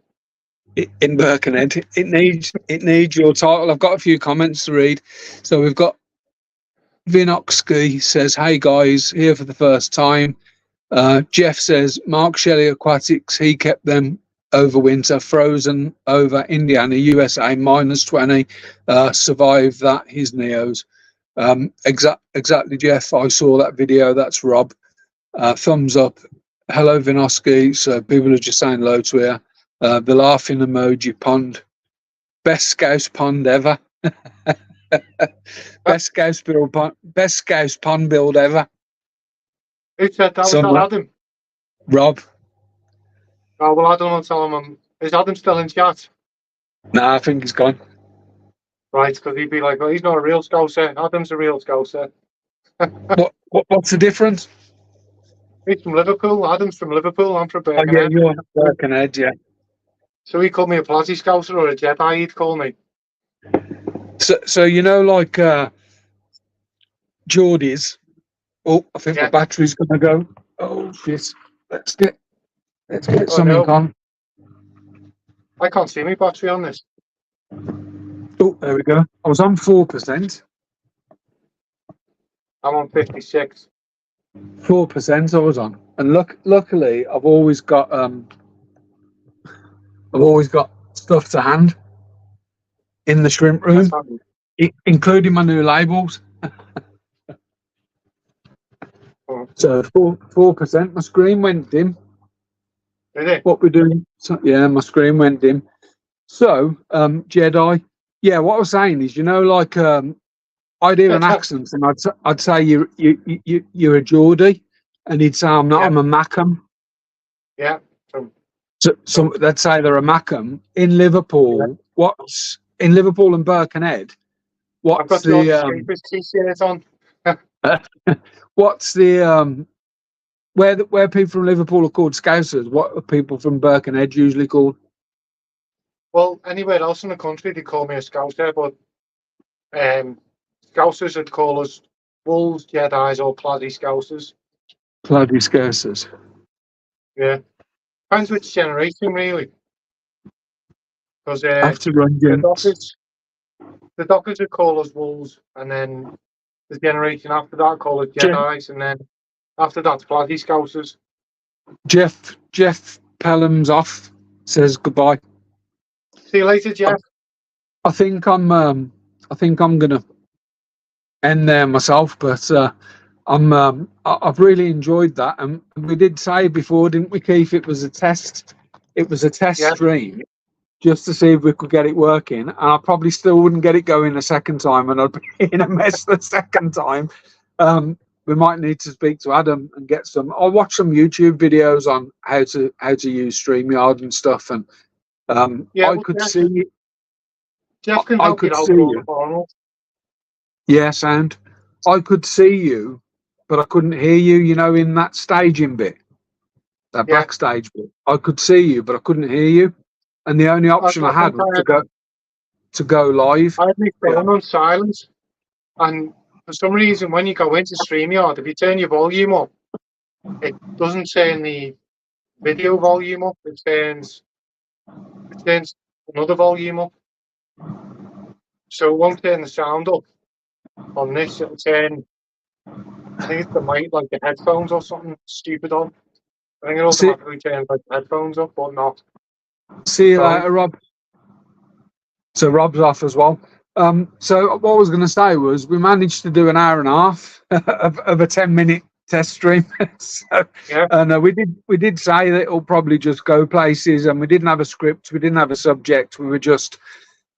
In Birkenhead, it needs your title. I've got a few comments to read. So we've got Vinoxky says, "Hey guys, here for the first time." Jeff says, "Mark Shelley Aquatics, he kept them over winter, frozen over Indiana, USA, -20. Survived that. His Neos. Exactly, Jeff. I saw that video. That's Rob. Thumbs up. Hello, Vinoski. So people are just saying hello to her. The laughing emoji pond. Best Scouse pond ever. Best Scouse pond build ever. Who said that? Was So, that Adam? Rob. Oh, well, Adam will tell him. Is Adam still in chat? Nah, I think he's gone. Right, because he'd be like, well, he's not a real Scouser. Adam's a real Scouser. What's the difference? He's from Liverpool. Adam's from Liverpool. I'm from Oh, yeah, Birkenhead. you're Birkenhead, yeah. So he called me a Plazzy Scouser or a Jedi, he'd call me. So you know, like Geordie's. Oh, I think the battery's gonna go. Oh shit! Let's get something on. I can't see my battery on this. Oh, there we go. I was on 4%. I'm on 56. 4% I was on, and luckily I've always got stuff to hand in the shrimp room, including my new labels. So 4%. My screen went dim. Did it? What we're doing? So, yeah, my screen went dim. So Jedi. Yeah, what I was saying is, you know, like I'd hear an accent, and I'd say you're a Geordie, and he'd say I'm not. I'm a Mackham. Yeah. So they'd say they're a Mackham in Liverpool. Yeah. What's in Liverpool and Birkenhead? I've got the T-shirt on. What's the where people from Liverpool are called Scousers? What are people from Birkenhead usually called? Well, anywhere else in the country they call me a Scouser, but Scousers would call us Wolves, Jedis, or Plazzy Scousers. Plazzy Scousers. Yeah, depends which generation really. Because the Dockers would call us Wolves, and then the generation after that call us Jedis, and then after that's Plazzy Scousers. Jeff Pelham's off. Says goodbye. See you later, Jeff. I think I'm gonna end there myself, but I've really enjoyed that, and we did say before, didn't we, Keith? It was a test. It was a test stream, just to see if we could get it working, and I probably still wouldn't get it going the second time, and I'd be in a mess the second time. We might need to speak to Adam and get some. I'll watch some YouTube videos on how to use StreamYard and stuff, and I could see. Jeff can help you out. Yeah, sound. I could see you, but I couldn't hear you. You know, in that staging bit, that backstage bit, I could see you, but I couldn't hear you. And the only option I had was to go live. I had my phone on silence, and for some reason, when you go into StreamYard, if you turn your volume up, it doesn't turn the video volume up. It turns another volume up. So it won't turn the sound up on this. It'll turn, I think it's the mic, like the headphones or something stupid on. I think it automatically turns like the headphones up, but not. See you later, Rob. So Rob's off as well. So what I was going to say was we managed to do an hour and a half of a 10-minute test stream. And we did say that it'll probably just go places, and we didn't have a script, we didn't have a subject, we were just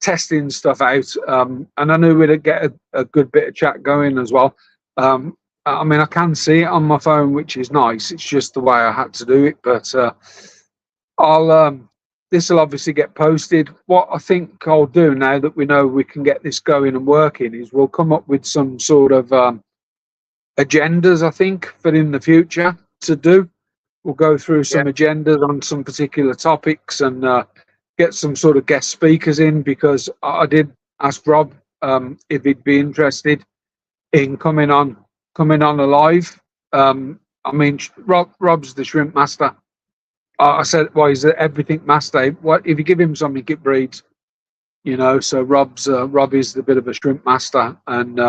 testing stuff out, and I knew we'd get a good bit of chat going as well. I mean, I can see it on my phone, which is nice. It's just the way I had to do it, but this will obviously get posted. What I think I'll do, now that we know we can get this going and working, is we'll come up with some sort of agendas, I think, for in the future to do. We'll go through some agendas on some particular topics, and get some sort of guest speakers in, because I did ask Rob if he'd be interested in coming on alive. I mean, Rob's the shrimp master. I said, well, he's the everything master. What if you give him something, it breeds, you know? So Rob is the bit of a shrimp master, and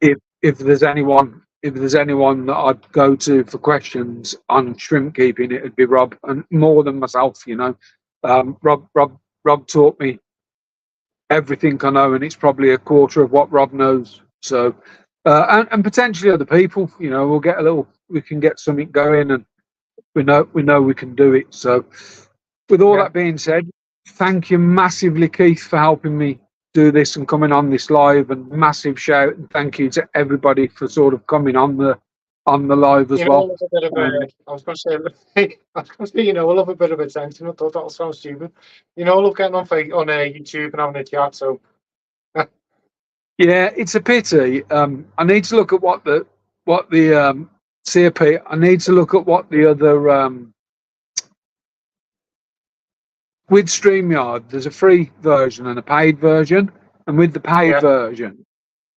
if there's anyone if there's anyone that I'd go to for questions on shrimp keeping, it'd be Rob, and more than myself. You know, Rob taught me everything I know, and it's probably a quarter of what Rob knows. So, and potentially other people. You know, we can get something going, and we know we can do it. So, with all that being said, thank you massively, Keith, for helping me do this and coming on this live, and massive shout and thank you to everybody for sort of coming on the live as well. I was going to say, you know, I love a bit of attention. I thought that sound stupid. You know, I love getting on YouTube and having a chat. So yeah, it's a pity. I need to look at what the CAP. I need to look at what the other with StreamYard. There's a free version and a paid version, and with the paid version,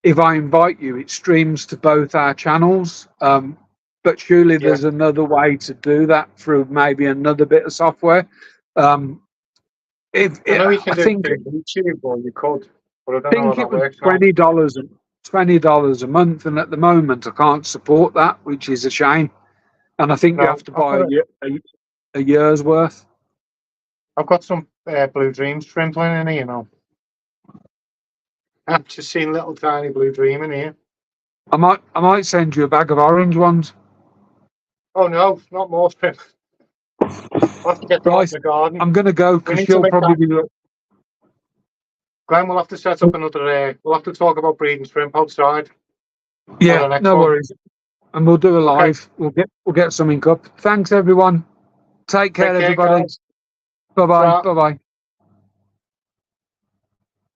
if I invite you, it streams to both our channels. But surely there's another way to do that through maybe another bit of software. I know you can do it through YouTube, or you could, but I don't know how that works. $20 a month, and at the moment I can't support that, which is a shame. And I think you have to buy a year's worth. I've got some Blue Dream shrimp in here, you know. I've just seen little tiny Blue Dream in here. I might send you a bag of orange ones. Oh no, not more shrimp. I'll have to get them out in the garden. I'm going to go because she'll probably be. Glenn, we'll have to set up another. We'll have to talk about breeding shrimp outside. Yeah, no worries. And we'll do a live. Okay. We'll get something up. Thanks everyone. Take care everybody. Bye bye. Bye bye.